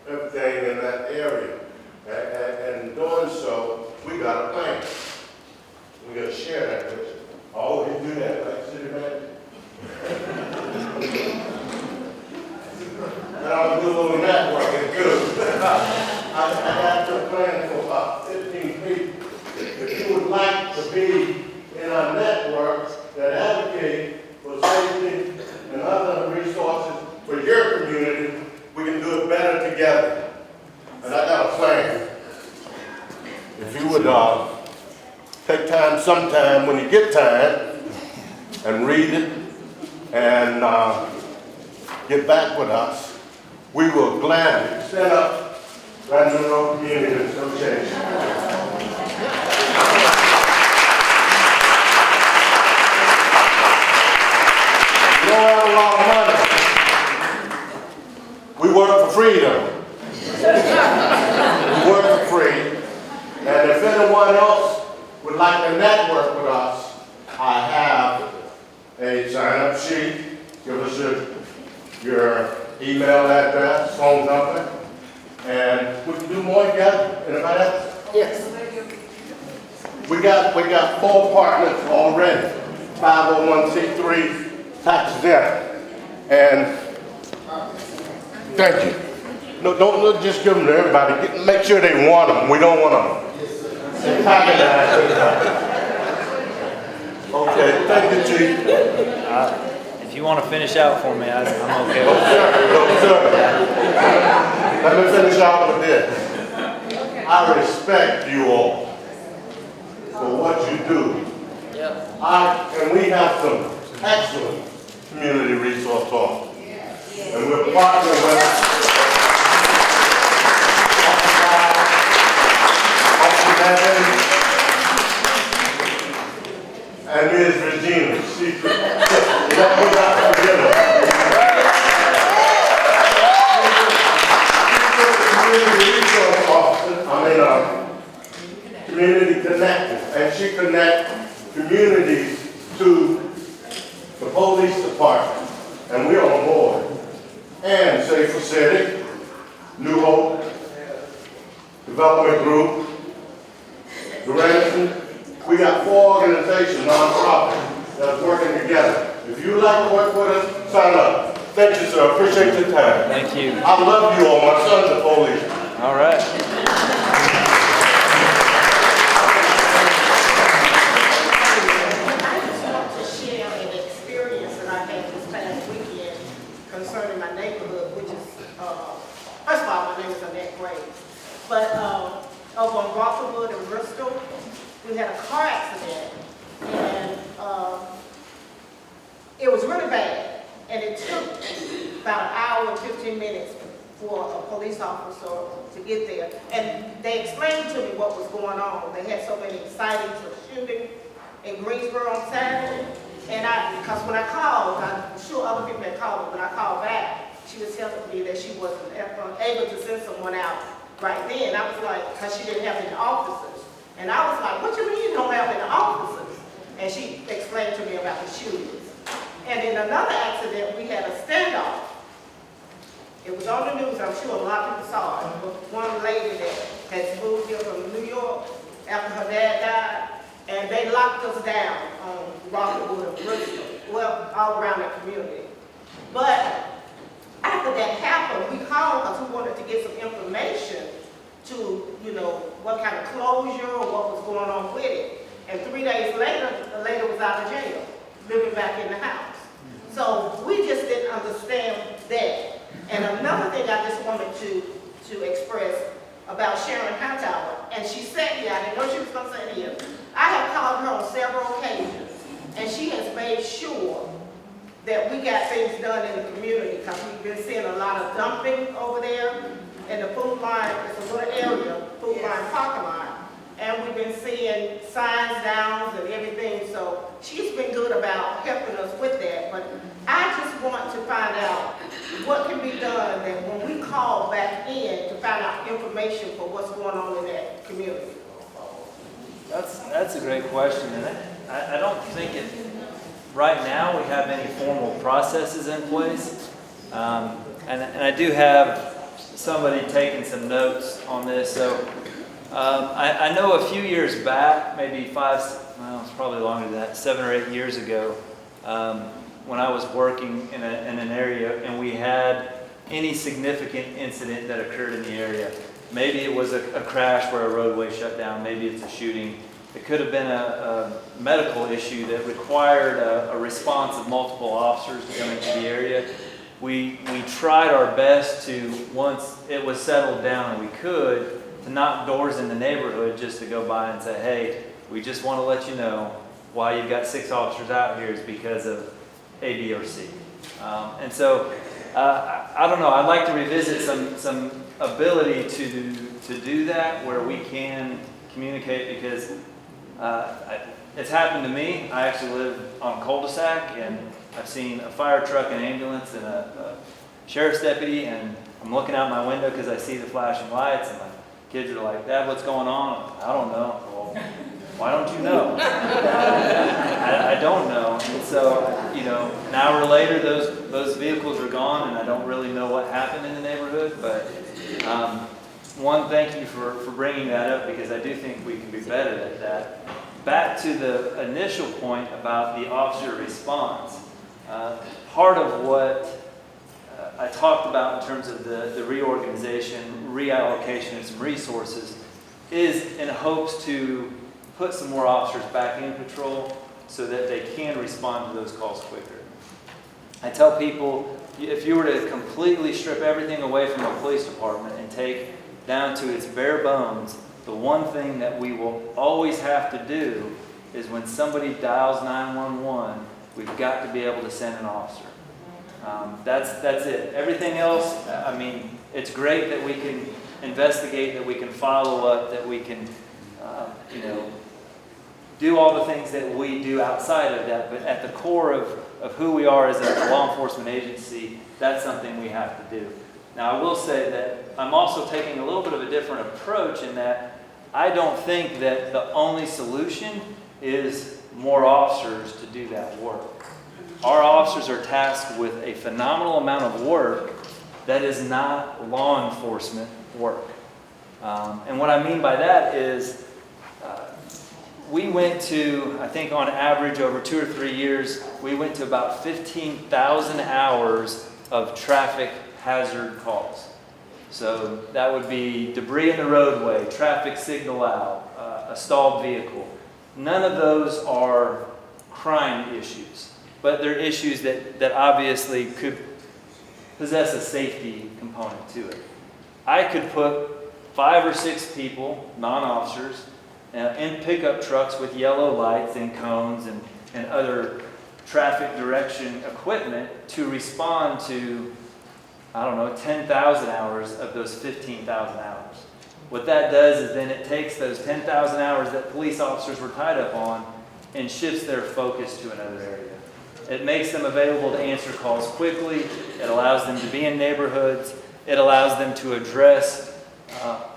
everything in that area. And doing so, we got a plan. We got to share that with you. I always do that, like city manager. And I'll do a little networking too. I got your plan for about 15 people. If you would like to be in our network that advocate for safety and other resources for your community, we can do it better together. And I got a plan. If you would take time sometime when you get time and read it and get back with us, we will gladly set up Random Road Community Association. We don't have a lot of money. We work for freedom. We work for free. And if anyone else would like to network with us, I have a sign-up sheet. Give us your email address, phone number, and we can do more together. Anybody else? Yes. We got 4 partners already, 501c3 tax exempt, and thank you. No, don't just give them to everybody. Make sure they want them. We don't want them. Okay, thank you, Chief. If you want to finish out for me, I'm okay No, with that. sir. Let me finish out with this. I respect you all for what you do. Yep. And we have some excellent community resource officers. And we're partnering with and Ms. Regina. She's community resource officer, community connector, and she connects communities to the police department, and we're on board. And Safer City, New Hope, Development Group, Duranson. We got 4 organizations, non-profit, that's working together. If you like to work with us, sign up. Thank you, sir. Appreciate your time. Thank you. I love you all. My son's a police. All right. To share an experience that I had this past weekend concerning my neighborhood, which is, first of all, my name is Annette Graves. But over on Rotherwood and Bristol, we had a car accident, and it was really bad. And it took about an hour and 15 minutes for a police officer to get there. And they explained to me what was going on. They had so many sightings of shooting in Greensboro on Saturday. And because when I called, I'm sure other people had called, but when I called back, she was telling me that she wasn't able to send someone out right then. I was like, because she didn't have any officers. And I was like, what you mean you don't have any officers? And she explained to me about the shootings. And in another accident, we had a standoff. It was on the news, I'm sure a lot of people saw it. It was one lady that had moved here from New York after her dad died, and they locked us down on Rockwood and Bristol, well, all around the community. But after that happened, we called because we wanted to get some information to, you know, what kind of closure or what was going on with it. And 3 days later, the lady was out of jail, living back in the house. So we just didn't understand that. And another thing I just wanted to express about Sharon Hightower, and she said here, I didn't know she was going to say here, I have called her on several occasions, and she has made sure that we got things done in the community, because we've been seeing a lot of dumping over there in the food line. It's a little area, food line parking lot, and we've been seeing signs down and everything, so she's been good about helping us with that. But I just want to find out what can be done that when we call back in to find out information for what's going on in that community. That's a great question, and I don't think right now we have any formal processes in place, and I do have somebody taking some notes on this. So I know a few years back, maybe it's probably longer than that, 7 or 8 years ago, when I was working in an area and we had any significant incident that occurred in the area. Maybe it was a crash where a roadway shut down, maybe it's a shooting. It could have been a medical issue that required a response of multiple officers to come into the area. We tried our best to, once it was settled down and we could, to knock doors in the neighborhood just to go by and say, hey, we just want to let you know why you've got 6 officers out here is because of A, B, or C. And so, I don't know, I'd like to revisit some ability to do that where we can communicate, because it's happened to me. I actually live on a cul-de-sac, and I've seen a fire truck, an ambulance, and a sheriff's deputy, and I'm looking out my window because I see the flashing lights, and my kids are like, Dad, what's going on? I don't know. Well, why don't you know? I don't know. And so, you know, an hour later, those vehicles are gone, and I don't really know what happened in the neighborhood. But one, thank you for bringing that up, because I do think we can be better at that. Back to the initial point about the officer response, part of what I talked about in terms of the reorganization, reallocation of some resources, is in hopes to put some more officers back in patrol so that they can respond to those calls quicker. I tell people, if you were to completely strip everything away from a police department and take down to its bare bones, the one thing that we will always have to do is when somebody dials 911, we've got to be able to send an officer. That's it. Everything else, I mean, it's great that we can investigate, that we can follow up, that we can, do all the things that we do outside of that. But at the core of who we are as a law enforcement agency, that's something we have to do. Now, I will say that I'm also taking a little bit of a different approach in that I don't think that the only solution is more officers to do that work. Our officers are tasked with a phenomenal amount of work that is not law enforcement work. And what I mean by that is we went to, I think on average over 2 or 3 years, we went to about 15,000 hours of traffic hazard calls. So that would be debris in the roadway, traffic signal out, a stalled vehicle. None of those are crime issues, but they're issues that obviously could possess a safety component to it. I could put 5 or 6 people, non-officers, in pickup trucks with yellow lights and cones and other traffic direction equipment to respond to, 10,000 hours of those 15,000 hours. What that does is then it takes those 10,000 hours that police officers were tied up on and shifts their focus to another area. It makes them available to answer calls quickly. It allows them to be in neighborhoods. It allows them to address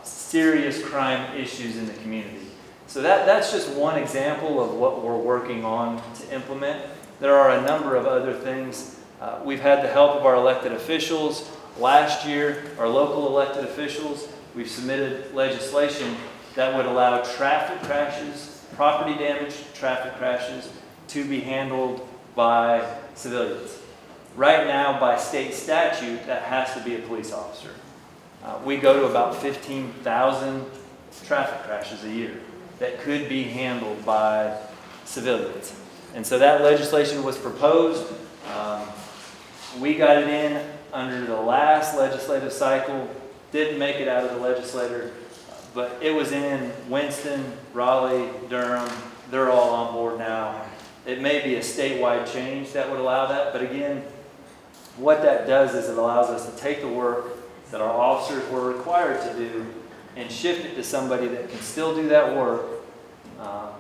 serious crime issues in the community. So that's just one example of what we're working on to implement. there are a number of other things. We've had the help of our elected officials. Last year, our local elected officials, we've submitted legislation that would allow traffic crashes, property damage traffic crashes, to be handled by civilians. Right now, by state statute, that has to be a police officer. We go to about 15,000 traffic crashes a year that could be handled by civilians. And so that legislation was proposed. We got it in under the last legislative cycle, didn't make it out of the legislature, but it was in Winston, Raleigh, Durham. They're all on board now. It may be a statewide change that would allow that, but again, what that does is it allows us to take the work that our officers were required to do and shift it to somebody that can still do that work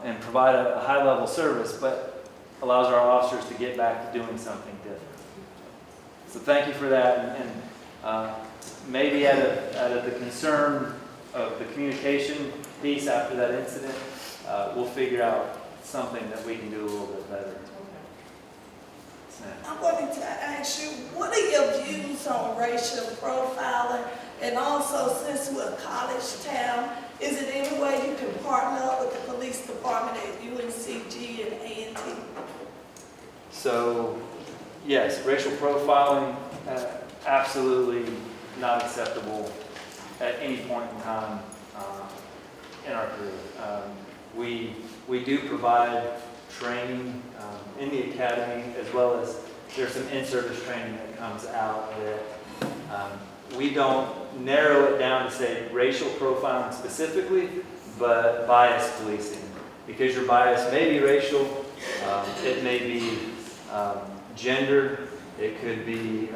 and provide a high-level service, but allows our officers to get back to doing something different. So thank you for that, and maybe out of the concern of the communication piece after that incident, we'll figure out something that we can do a little bit better. I wanted to ask you, what are your views on racial profiling? And also, since we're a college town, is it any way you can partner up with the police department at UNCG and A&T? So, yes, racial profiling, absolutely not acceptable at any point in time in our career. We do provide training in the academy, as well as there's some in-service training that comes out that we don't narrow it down to say racial profiling specifically, but bias policing. Because your bias may be racial, it may be gender, it could be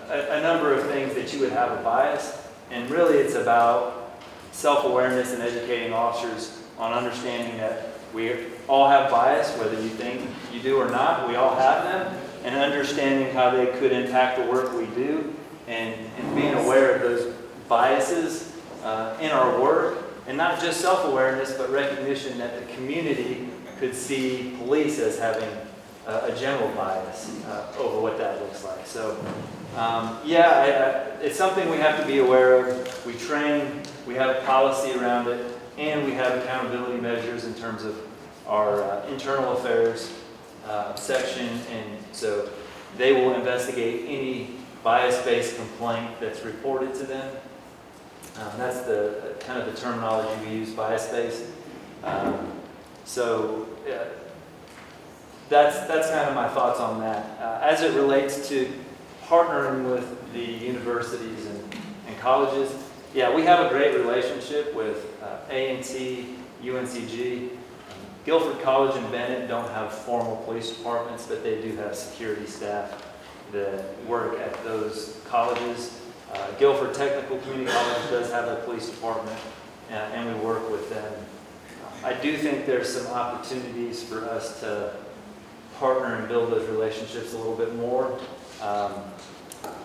a number of things that you would have a bias, and really it's about self-awareness and educating officers on understanding that we all have bias, whether you think you do or not, we all have them, and understanding how they could impact the work we do, and being aware of those biases in our work, and not just self-awareness, but recognition that the community could see police as having a general bias over what that looks like. So, it's something we have to be aware of. We train, we have a policy around it, and we have accountability measures in terms of our internal affairs section, and so they will investigate any bias-based complaint that's reported to them. That's the kind of the terminology we use, bias-based. That's kind of my thoughts on that. As it relates to partnering with the universities and colleges, yeah, we have a great relationship with A&T, UNCG. Guilford College and Bennett don't have formal police departments, but they do have security staff that work at those colleges. Guilford Technical Community College does have a police department, and we work with them. I do think there's some opportunities for us to partner and build those relationships a little bit more.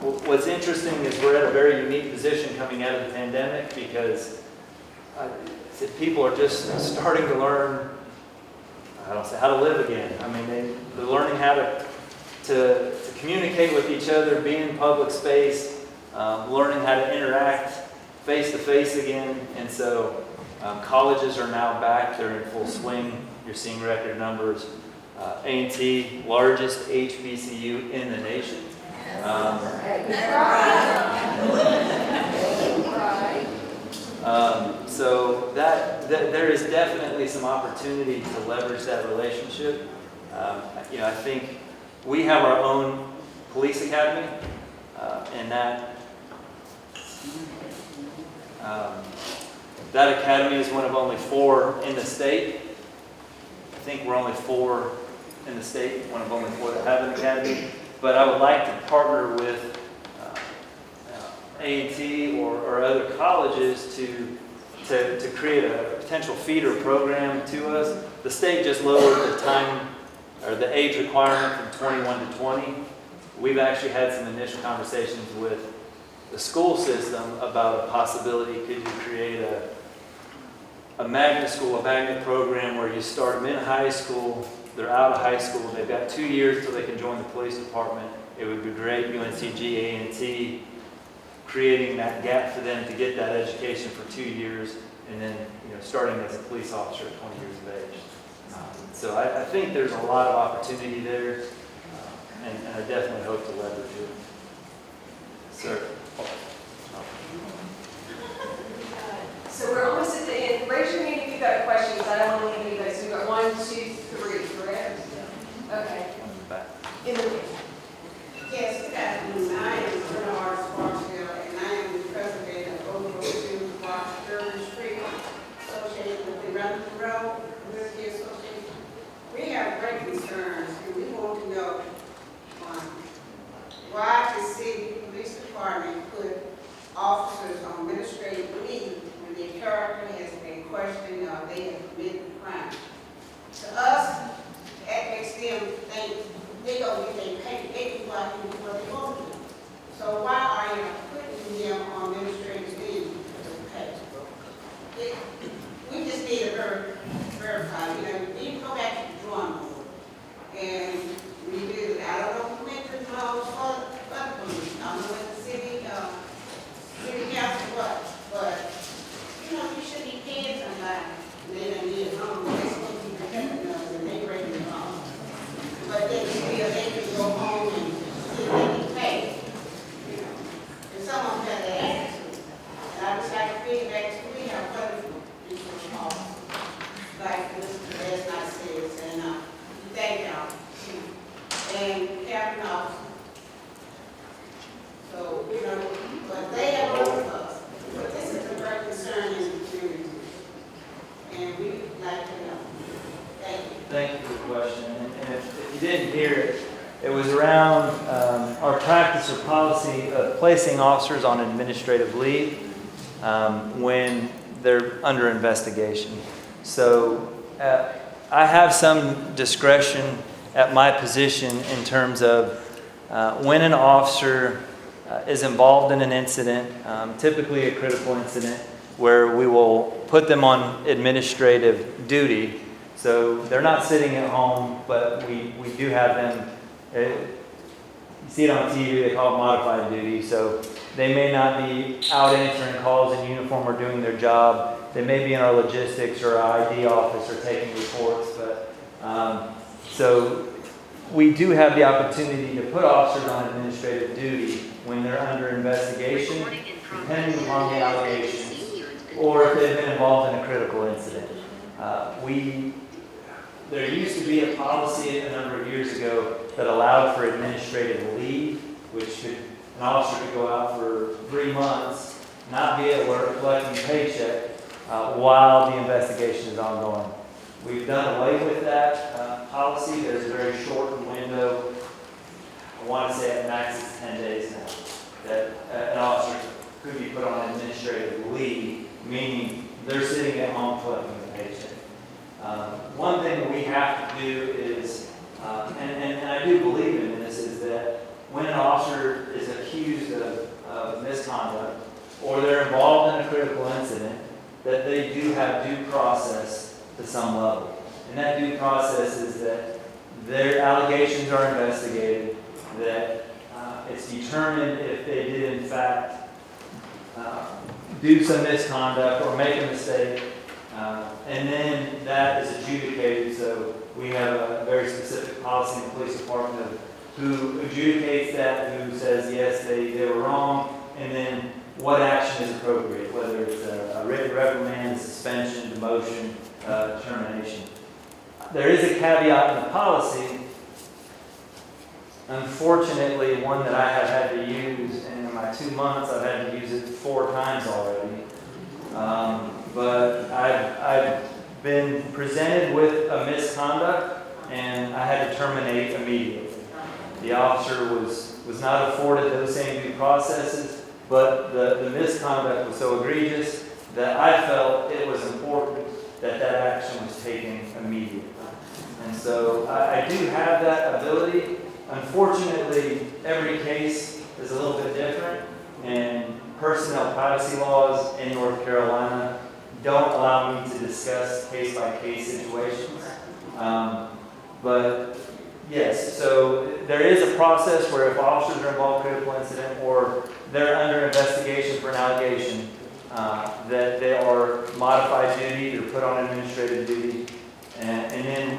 What's interesting is we're at a very unique position coming out of the pandemic, because people are just starting to learn how to live again. I mean, they're learning how to communicate with each other, be in public space, learning how to interact face-to-face again. And so colleges are now back. They're in full swing. You're seeing record numbers. A&T, largest HBCU in the nation. So there is definitely some opportunity to leverage that relationship. I think we have our own police academy, and that academy is one of only 4 in the state. I think we're only 4 in the state, one of only 4 that have an academy. But I would like to partner with A&T or other colleges to create a potential feeder program to us. The state just lowered the time or the age requirement from 21 to 20. We've actually had some initial conversations with the school system about a possibility. Could you create a magnet school, a magnet program where you start them in high school, They're out of high school. They've got 2 years till they can join the police department. It would be great, UNCG, A&T, creating that gap for them to get that education for 2 years, and then starting as a police officer at 20 years of age. So I think there's a lot of opportunity there, and I definitely hope to leverage it. Sir. So we're almost at the end. Raise your hand if you've got questions. I don't want to leave anybody. So we've got 1, 2, 3, correct? Okay. In the middle. Yes, good afternoon. I am Bernard Sparksville, and I am the president of Overall 2 Washington Street Association with the Rutherford Road Community Association. We have great concerns, and we want to know why the city police department put officers on administrative leave when their character has been questioned or they have committed a crime. To us, that makes them think they don't get their pay, they can go out and do what they want to do. So why are you putting them on administrative leave to pay? We just need to verify, you go back to the drawing board and review it. I don't know who went to the laws for the police. I don't know what the city council was, but you should be paying somebody. They don't need a home, they're supposed to be protecting us and they break the law. But then still they can go home and still they can pay. And some of them have that attitude. And I just like to feedback to we have wonderful resource officers. Like Mr. last night says, and thank y'all. And Captain Officer. So, but they have worked with us. But this is a great concern in the community. And we like to know. Thank you. Thank you for the question. And if you didn't hear it, it was around our practice or policy of placing officers on administrative leave when they're under investigation. So I have some discretion at my position in terms of when an officer is involved in an incident, typically a critical incident, where we will put them on administrative duty. So they're not sitting at home, but we do have them, you see it on TV, they call it modified duty. So they may not be out answering calls in uniform or doing their job. They may be in our logistics or our ID office or taking reports. But so we do have the opportunity to put officers on administrative duty when they're under investigation, depending upon the allegations, or if they've been involved in a critical incident. There used to be a policy a number of years ago that allowed for administrative leave, which an officer could go out for 3 months, not be at work, collecting a paycheck while the investigation is ongoing. We've done away with that policy. There's a very short window. I want to say at max it's 10 days now that an officer could be put on administrative leave, meaning they're sitting at home collecting a paycheck. One thing that we have to do is, and I do believe in this, is that when an officer is accused of misconduct or they're involved in a critical incident, that they do have due process to some level. And that due process is that their allegations are investigated, that it's determined if they did in fact do some misconduct or make a mistake, and then that is adjudicated. So we have a very specific policy in the police department of who adjudicates that, who says yes, they were wrong, and then what action is appropriate, whether it's a written reprimand, suspension, demotion, termination. There is a caveat in the policy, unfortunately one that I have had to use, and in my 2 months I've had to use it 4 times already. But I've been presented with a misconduct and I had to terminate immediately. The officer was not afforded those same due processes, but the misconduct was so egregious that I felt it was important that that action was taken immediately. And so I do have that ability. Unfortunately, every case is a little bit different, and personnel privacy laws in North Carolina don't allow me to discuss case-by-case situations. But yes, so there is a process where if officers are involved in a critical incident or they're under investigation for an allegation, that they are modified duty or put on administrative duty. And then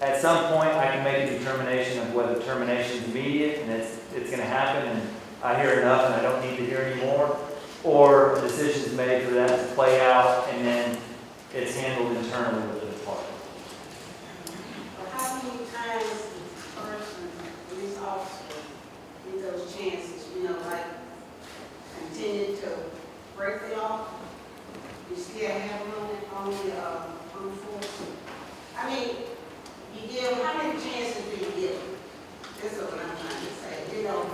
at some point I can make a determination of whether termination is immediate and it's going to happen and I hear enough and I don't need to hear anymore, or a decision is made for that to play out and then it's handled internally with the department. How many times a person, police officer, get those chances, like continue to break the law? You still have them on the force? I mean, you give, how many chances do you give them? This is what I'm trying to say. They don't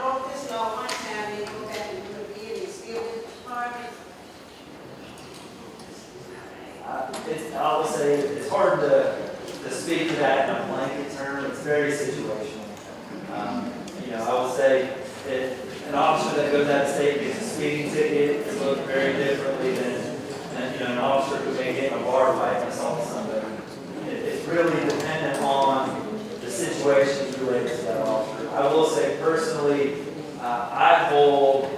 broke this law one time, they go back and do it again, and still with the department. I would say it's hard to speak to that in a blanket term. It's very situational. I would say an officer that goes out of state gets a speeding ticket is looked very differently than an officer who may get in a bar fight and assault somebody. It's really dependent on the situations related to that officer. I will say personally, I hold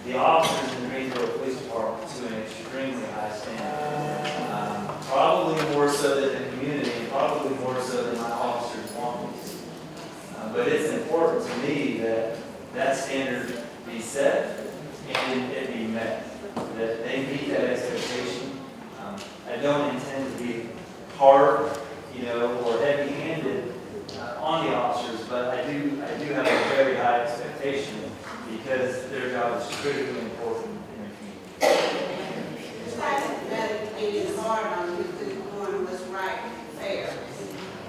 the officers in the Greensboro Police Department to an extremely high standard. Probably more so than the community, and probably more so than my officers want me to. But it's important to me that standard be set and it be met, that they meet that expectation. I don't intend to be hard, or heavy-handed on the officers, but I do have a very high expectation because their job is critically important in the community. It's not that it is hard on you because you're doing what's right and fair.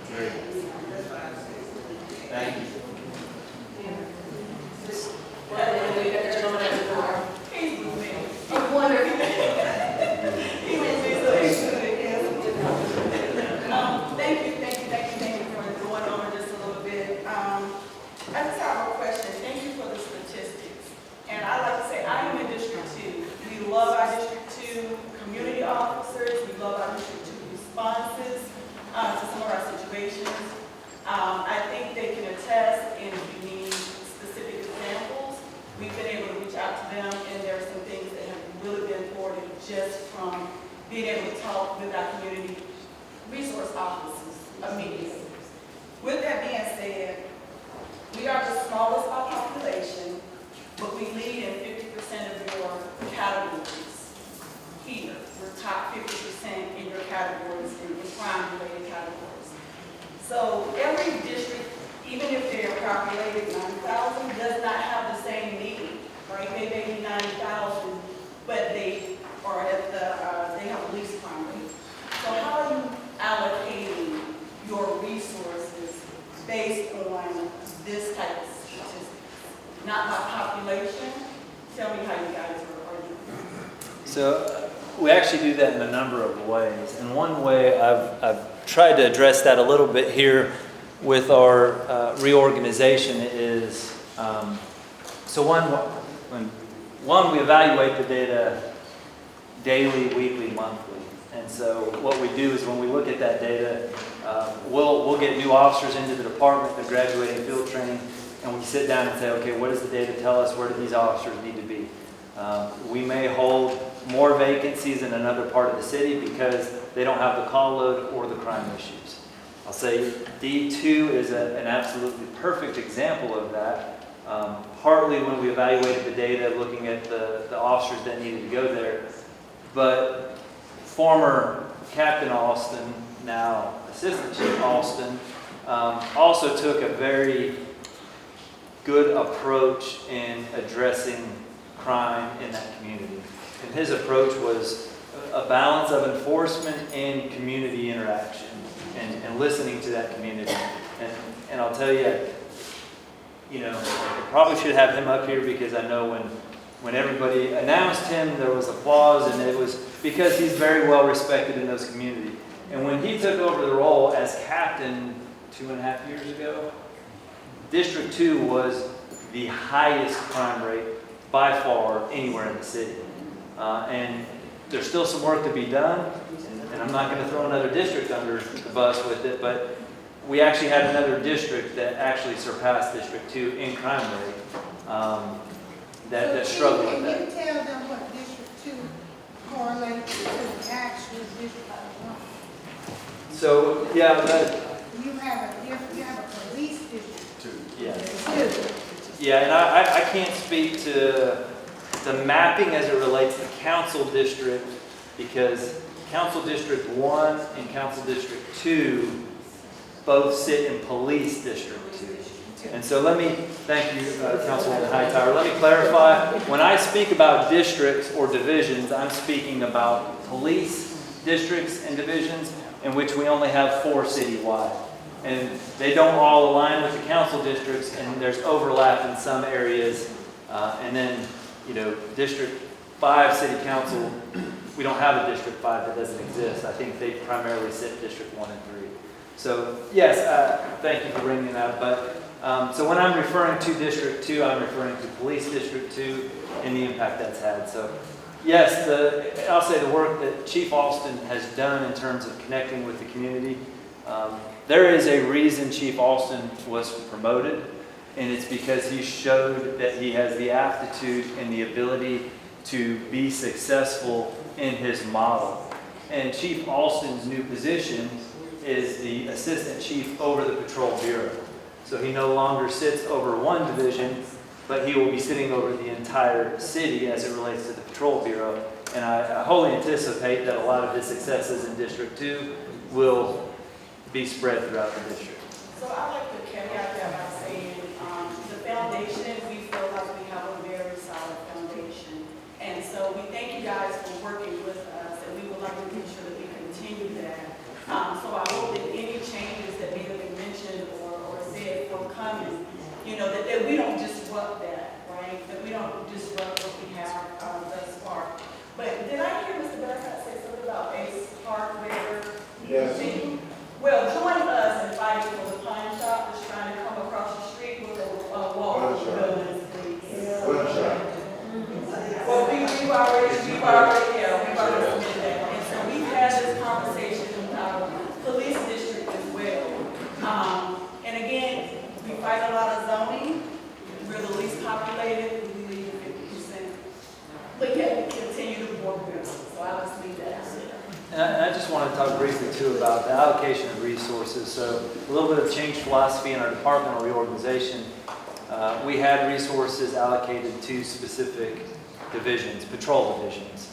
That's what I'm saying. Thank you. Thank you for going over just a little bit. I just have a question. Thank you for the statistics. And I like to say, I am in District 2. We love our District 2 community officers. We love our District 2 responses to some of our situations. I think they can attest, and if you need specific examples, we've been able to reach out to them, and there are some things that have really been forwarded just from being able to talk with our community resource officers immediately. With that being said, we are the smallest by population, but we lead in 50% of your categories here. We're top 50% in your categories, in crime-related categories. So every district, even if they're populated 9,000, does not have the same need, right? They may be 90,000, but they are at they have a least crime rate. So how are you allocating your resources based on this type of statistics? Not by population. Tell me how you guys are doing. So we actually do that in a number of ways. And one way I've tried to address that a little bit here with our reorganization is, so one, we evaluate the data daily, weekly, monthly. And so what we do is when we look at that data, we'll get new officers into the department, they're graduating field training, and we sit down and say, okay, what does the data tell us? Where do these officers need to be? We may hold more vacancies in another part of the city because they don't have the call load or the crime issues. I'll say D2 is an absolutely perfect example of that. Partly when we evaluated the data, looking at the officers that needed to go there, but former Captain Alston, now Assistant Chief Alston, also took a very good approach in addressing crime in that community. And his approach was a balance of enforcement and community interaction and listening to that community. And I'll tell you, I probably should have him up here because I know when everybody announced him, there was applause, and it was because he's very well respected in those communities. And when he took over the role as captain 2.5 years ago, District 2 was the highest crime rate by far anywhere in the city. And there's still some work to be done, and I'm not going to throw another district under the bus with it, but we actually had another district that actually surpassed District 2 in crime rate that struggled with that. Can you tell them what District 2 correlates to the actual District 1? So, yeah, You have a police District 2. yeah. Yeah, and I can't speak to the mapping as it relates to council district, because Council District 1 and Council District 2 both sit in Police District 2. And so let me, thank you, Councilwoman Hightower. Let me clarify. When I speak about districts or divisions, I'm speaking about police districts and divisions, in which we only have 4 citywide. And they don't all align with the council districts, and there's overlap in some areas. And then, District 5 City Council, we don't have a District 5 that doesn't exist. I think they primarily sit District 1 and 3. So, yes, thank you for bringing that up. But, so when I'm referring to District 2, I'm referring to Police District 2 and the impact that's had. So, yes, I'll say the work that Chief Alston has done in terms of connecting with the community, there is a reason Chief Alston was promoted, and it's because he showed that he has the aptitude and the ability to be successful in his model. And Chief Alston's new position is the Assistant Chief over the Patrol Bureau. So he no longer sits over one division, but he will be sitting over the entire city as it relates to the Patrol Bureau. And I wholly anticipate that a lot of his successes in District 2 will be spread throughout the district. So I'd like to caveat that by saying the foundation, we feel like we have a very solid foundation. And so we thank you guys for working with us, and we would like to make sure that we continue that. So I hope that any changes that may have been mentioned or said forthcoming, that we don't disrupt that, right? That we don't disrupt what we have thus far. But did I hear Mr. Bearcat say something about Ace Park there? Yes. Well, join us in fighting for the pine shop that's trying to come across the street with a wall of buildings, please. Well, we've already submitted that. And so we've had this conversation with our police district as well. And again, we fight a lot of zoning. We're the least populated. We lead 50%. But yet we continue to work with them. So I'll just leave that out there. And I just want to talk briefly, too, about the allocation of resources. So a little bit of change philosophy in our departmental reorganization. We had resources allocated to specific divisions, patrol divisions.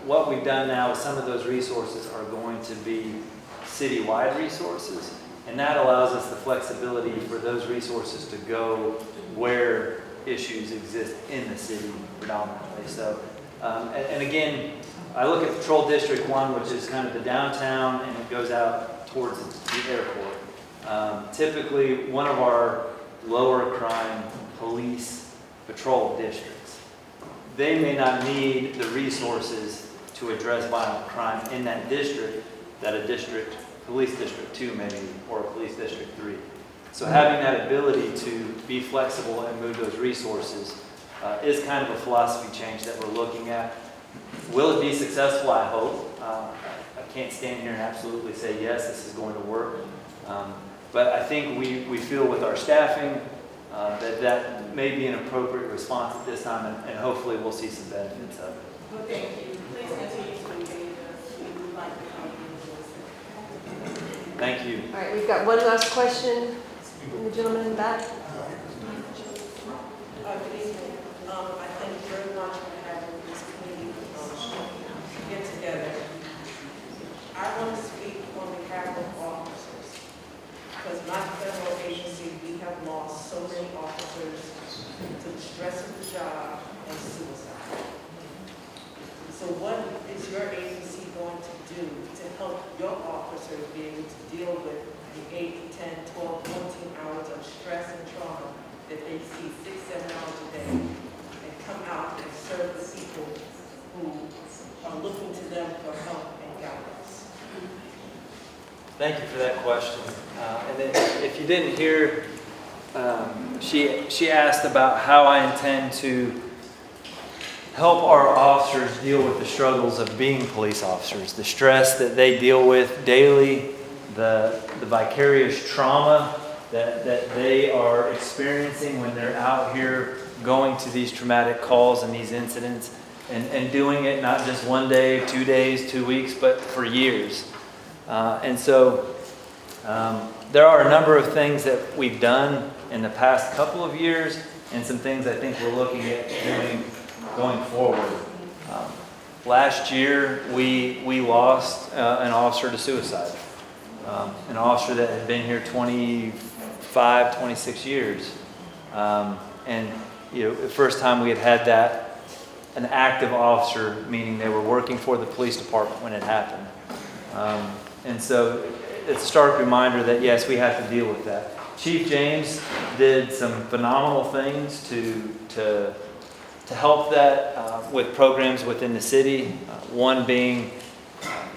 What we've done now is some of those resources are going to be citywide resources. And that allows us the flexibility for those resources to go where issues exist in the city predominantly. So, and again, I look at Patrol District 1, which is kind of the downtown, and it goes out towards the airport. Typically, one of our lower crime police patrol districts. They may not need the resources to address violent crime in that district that a district, Police District 2 maybe, or a Police District 3. So having that ability to be flexible and move those resources is kind of a philosophy change that we're looking at. Will it be successful? I hope. I can't stand here and absolutely say, yes, this is going to work. But I think we feel with our staffing that may be an appropriate response at this time, and hopefully we'll see some benefits of it. Well, thank you. Please continue to engage us. We would like to come and Thank you. All right, we've got one last question from the gentleman in the back. Good evening. I thank you very much for having this committee get together. I want to speak on behalf of officers, because my federal agency, we have lost so many officers to the stress of the job and suicide. So what is your agency going to do to help your officers be able to deal with the 8, 10, 12, 14 hours of stress and trauma that they see 6, 7 hours a day, and come out and serve the people who are looking to them for help and guidance? Thank you for that question. And then if you didn't hear, she asked about how I intend to help our officers deal with the struggles of being police officers, the stress that they deal with daily, the vicarious trauma that they are experiencing when they're out here going to these traumatic calls and these incidents, and doing it not just one day, 2 days, 2 weeks, but for years. And so there are a number of things that we've done in the past couple of years, and some things I think we're looking at doing going forward. Last year, we lost an officer to suicide. An officer that had been here 25, 26 years. And the first time we had that, an active officer, meaning they were working for the police department when it happened. And so it's a stark reminder that yes, we have to deal with that. Chief James did some phenomenal things to help that with programs within the city. One being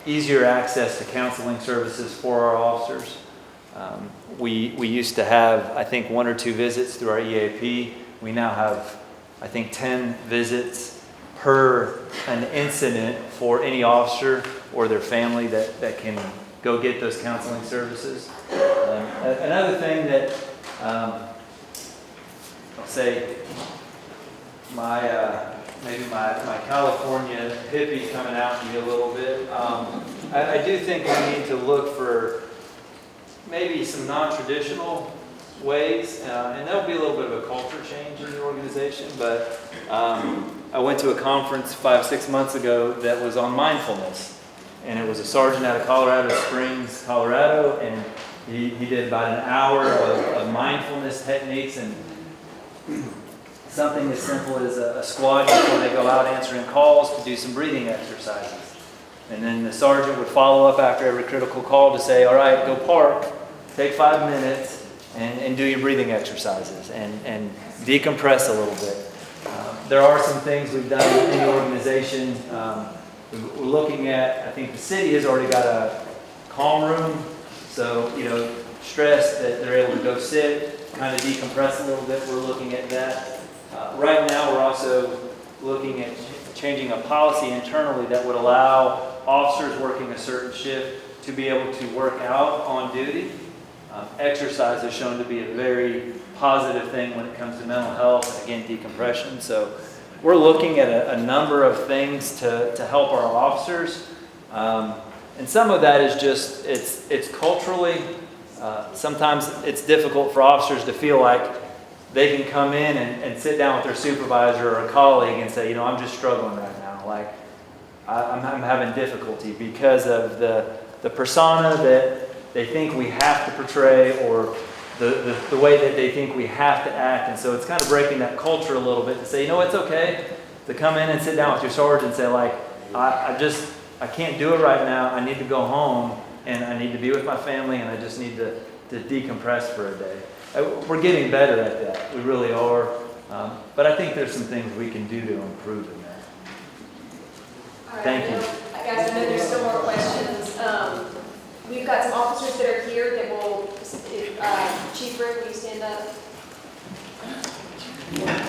easier access to counseling services for our officers. We used to have, I think, 1 or 2 visits through our EAP. We now have, I think, 10 visits per an incident for any officer or their family that can go get those counseling services. Another thing that I'll say, maybe my California hippie coming out in me a little bit. I do think we need to look for maybe some non-traditional ways, and there'll be a little bit of a culture change in the organization, but I went to a conference 5-6 months ago that was on mindfulness, and it was a sergeant out of Colorado Springs, Colorado, and he did about an hour of mindfulness techniques, and something as simple as a squad before they go out answering calls to do some breathing exercises. And then the sergeant would follow up after every critical call to say, all right, go park, take 5 minutes, and do your breathing exercises and decompress a little bit. There are some things we've done in the organization. We're looking at, I think the city has already got a calm room, so, stress that they're able to go sit, kind of decompress a little bit. We're looking at that. Right now, we're also looking at changing a policy internally that would allow officers working a certain shift to be able to work out on duty. Exercise is shown to be a very positive thing when it comes to mental health, again, decompression. So we're looking at a number of things to help our officers. And some of that is just, it's culturally, sometimes it's difficult for officers to feel like they can come in and sit down with their supervisor or a colleague and say, I'm just struggling right now. Like, I'm having difficulty because of the persona that they think we have to portray, or the way that they think we have to act. And so it's kind of breaking that culture a little bit to say, it's okay to come in and sit down with your sergeant and say, like, I can't do it right now. I need to go home and I need to be with my family and I just need to decompress for a day. We're getting better at that. We really are. But I think there's some things we can do to improve in that. All right, Thank you. Guys, I know there's still more questions. We've got some officers that are here that will, Chief Rick, will you stand up?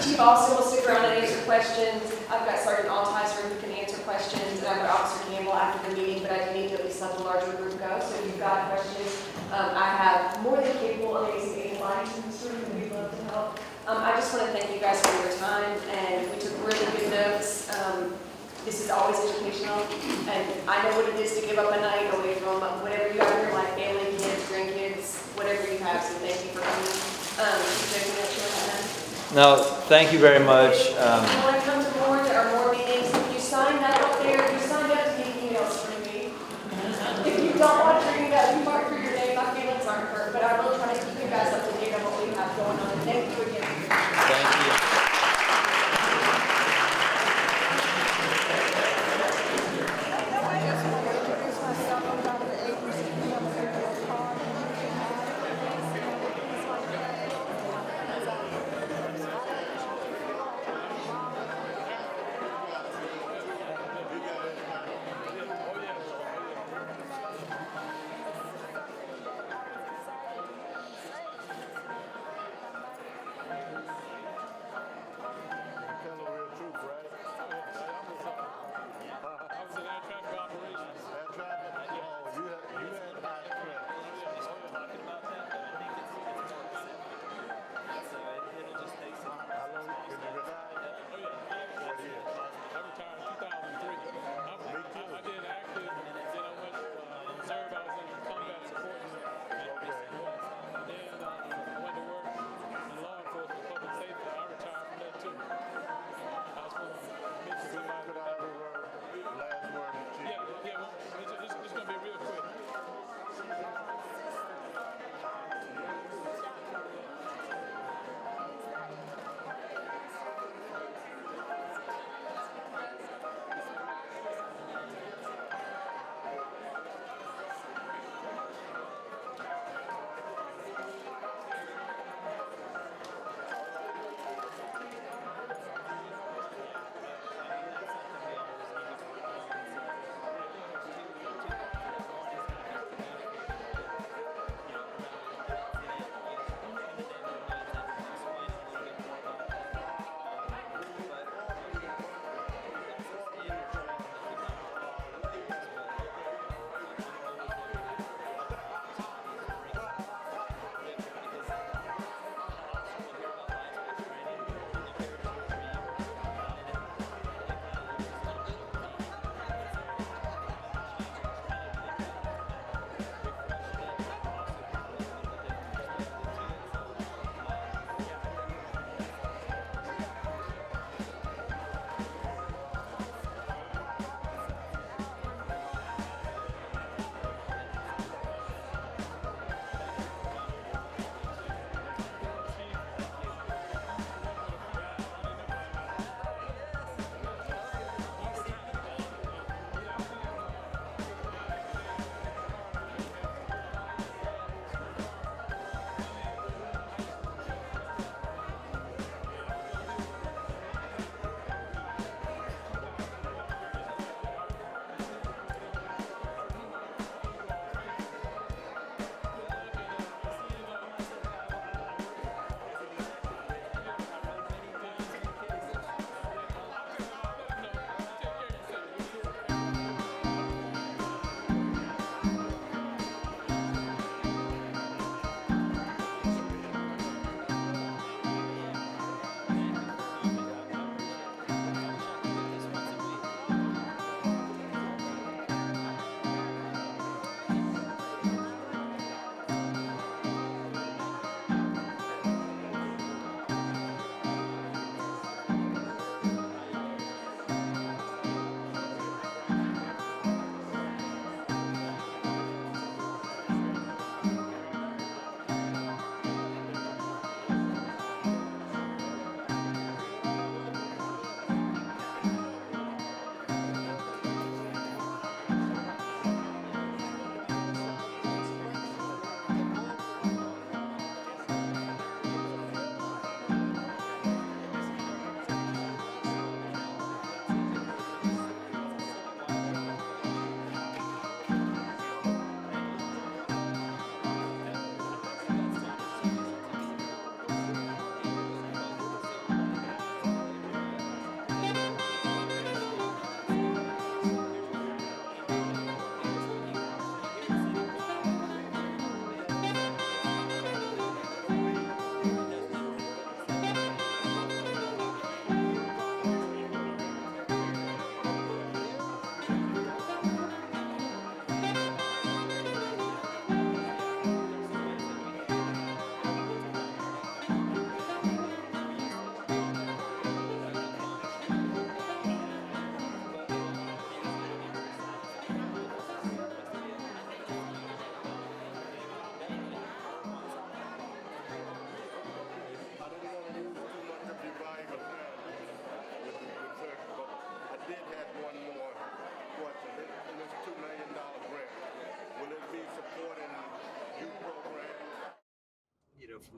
Chief Austin will stick around and answer questions. I've got Sergeant Altizer who can answer questions, and I've got Officer Campbell after the meeting, but I do need to at least let the larger group go. So if you've got questions, I have more than capable, amazing lines in this room, and we'd love to help. I just want to thank you guys for your time, and we took really good notes. This is always educational, and I know what it is to give up a night away from whatever you have in your life, family, kids, grandkids, whatever you have, so thank you for coming. No, thank you very much. If you want to come to more, there are more meetings. If you signed up there, you signed up to get emails from me. If you don't want to read that, you mark for your name, my feelings aren't hurt, but I will try to keep you guys up to date on what we have going on. Thank you again. Thank you.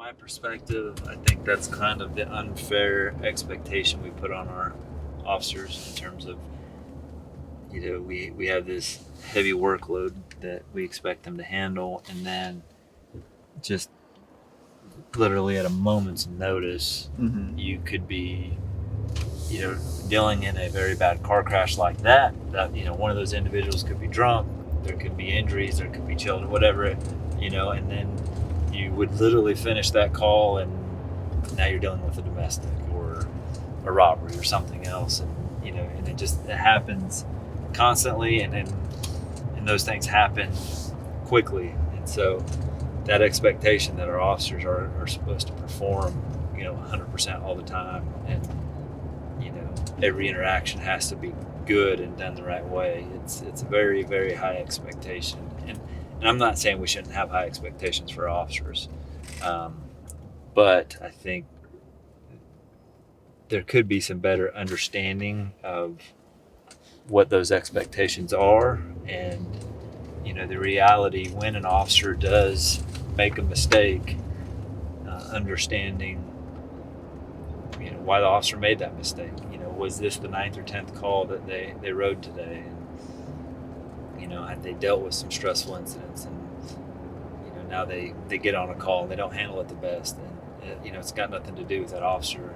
my perspective, I think that's kind of the unfair expectation we put on our officers in terms of, we have this heavy workload that we expect them to handle, and then just literally at a moment's notice, you could be, dealing in a very bad car crash like that, one of those individuals could be drunk, there could be injuries, there could be children, whatever, and then you would literally finish that call and now you're dealing with a domestic or a robbery or something else. And, and it happens constantly, and those things happen quickly. And so that expectation that our officers are supposed to perform, 100% all the time, and, every interaction has to be good and done the right way. It's a very, very high expectation. And I'm not saying we shouldn't have high expectations for our officers, but I think there could be some better understanding of what those expectations are, and the reality when an officer does make a mistake, understanding why the officer made that mistake. Was this the 9th or 10th call that they rode today? And had they dealt with some stressful incidents, and now they get on a call and they don't handle it the best, and it's got nothing to do with that officer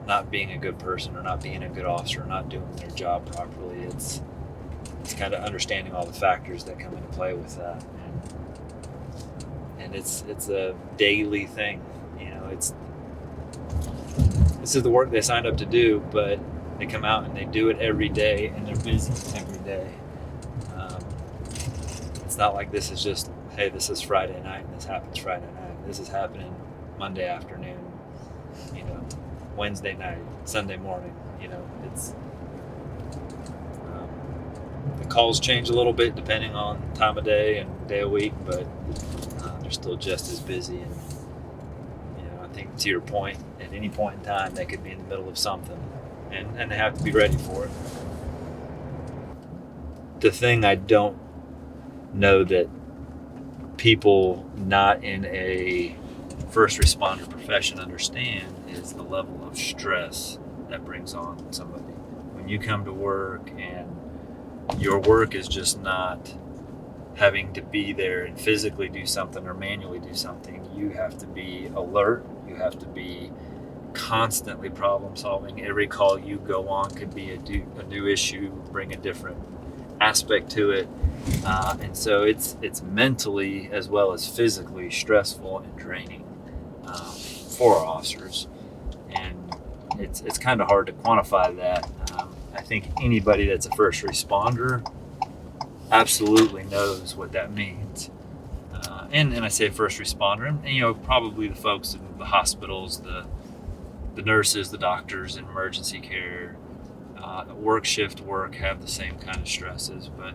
not being a good person or not being a good officer or not doing their job properly. It's kind of understanding all the factors that come into play with that, and it's a daily thing. This is the work they signed up to do, but they come out and they do it every day, and they're busy every day. It's not like this is just, hey, this is Friday night and this happens Friday night. This is happening Monday afternoon, Wednesday night, Sunday morning. It's the calls change a little bit depending on time of day and day of week, but they're still just as busy. And I think, to your point, at any point in time they could be in the middle of something, and they have to be ready for it. The thing I don't know that people not in a first responder profession understand is the level of stress that brings on somebody. When you come to work and your work is just not having to be there and physically do something or manually do something, you have to be alert, you have to be constantly problem solving. Every call you go on could be a new issue, bring a different aspect to it, and so it's mentally as well as physically stressful and draining for our officers, and it's kind of hard to quantify that. I think anybody that's a first responder absolutely knows what that means, and I say first responder, and probably the folks in the hospitals, the nurses, the doctors in emergency care, work shift work have the same kind of stresses. But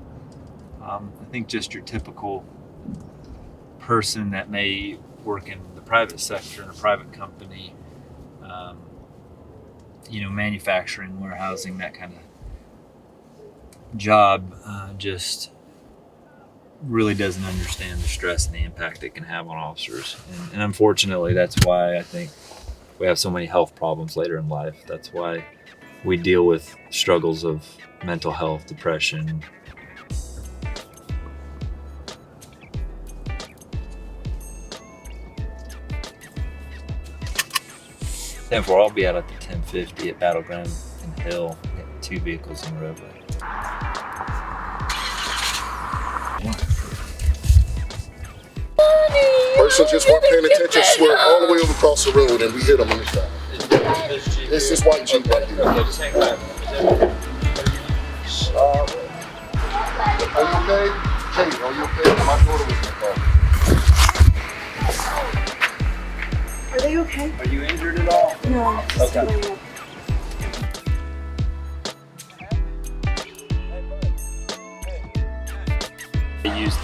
I think just your typical person that may work in the private sector in a private company, manufacturing, warehousing, that kind of job, just really doesn't understand the stress and the impact it can have on officers. And unfortunately, that's why I think we have so many health problems later in life. That's why we deal with struggles of mental health, depression. And for I'll be out at the 1050 at Battleground and Hill. We have 2 vehicles in the roadway. Person just weren't paying attention, swerved all the way over across the road, and we hit them on the side. It's this white Jeep right here. Okay, just hang back. Are you okay? Kate, are you okay? My daughter was in the car. Are they okay? Are you injured at all? No. Okay. They use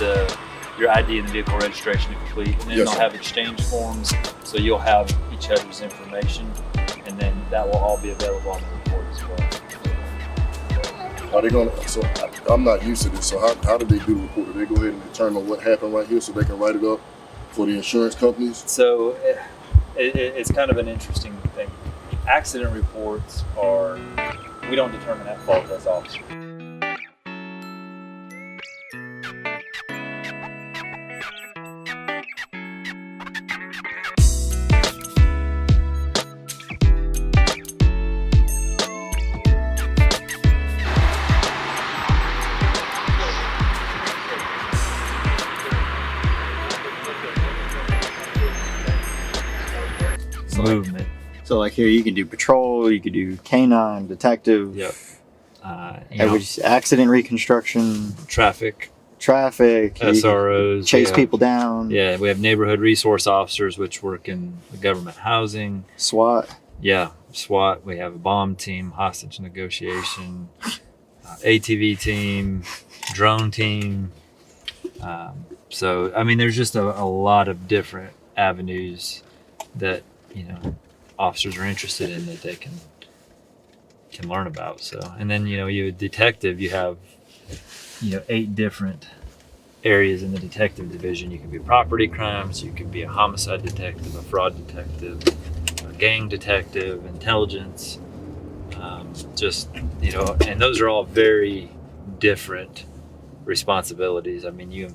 your ID and the vehicle registration to complete, and then Yes, they'll sir. have exchange forms, so you'll have each other's information, and then that will all be available on the report as well. Are they gonna, so I'm not used to this, so how do they do the report? Do they go ahead and determine what happened right here so they can write it up for the insurance companies? So it's kind of an interesting thing. Accident reports are, we don't determine at fault as officers. Movement. So like here, you can do patrol, you could do canine, detective. Yep. You know, Accident reconstruction, traffic, SROs, SROs, chase people down. Yeah, we have neighborhood resource officers, which work in the government housing. SWAT. Yeah, SWAT. We have a bomb team, hostage negotiation, ATV team, drone team. So, I mean, there's just a lot of different avenues that, you know, officers are interested in that they can learn about. So, and then, you know, you have a detective, you have, you know, 8 different areas in the detective division. You can be property crimes, you can be a homicide detective, a fraud detective, a gang detective, intelligence, just, you know, and those are all very different responsibilities. I mean, you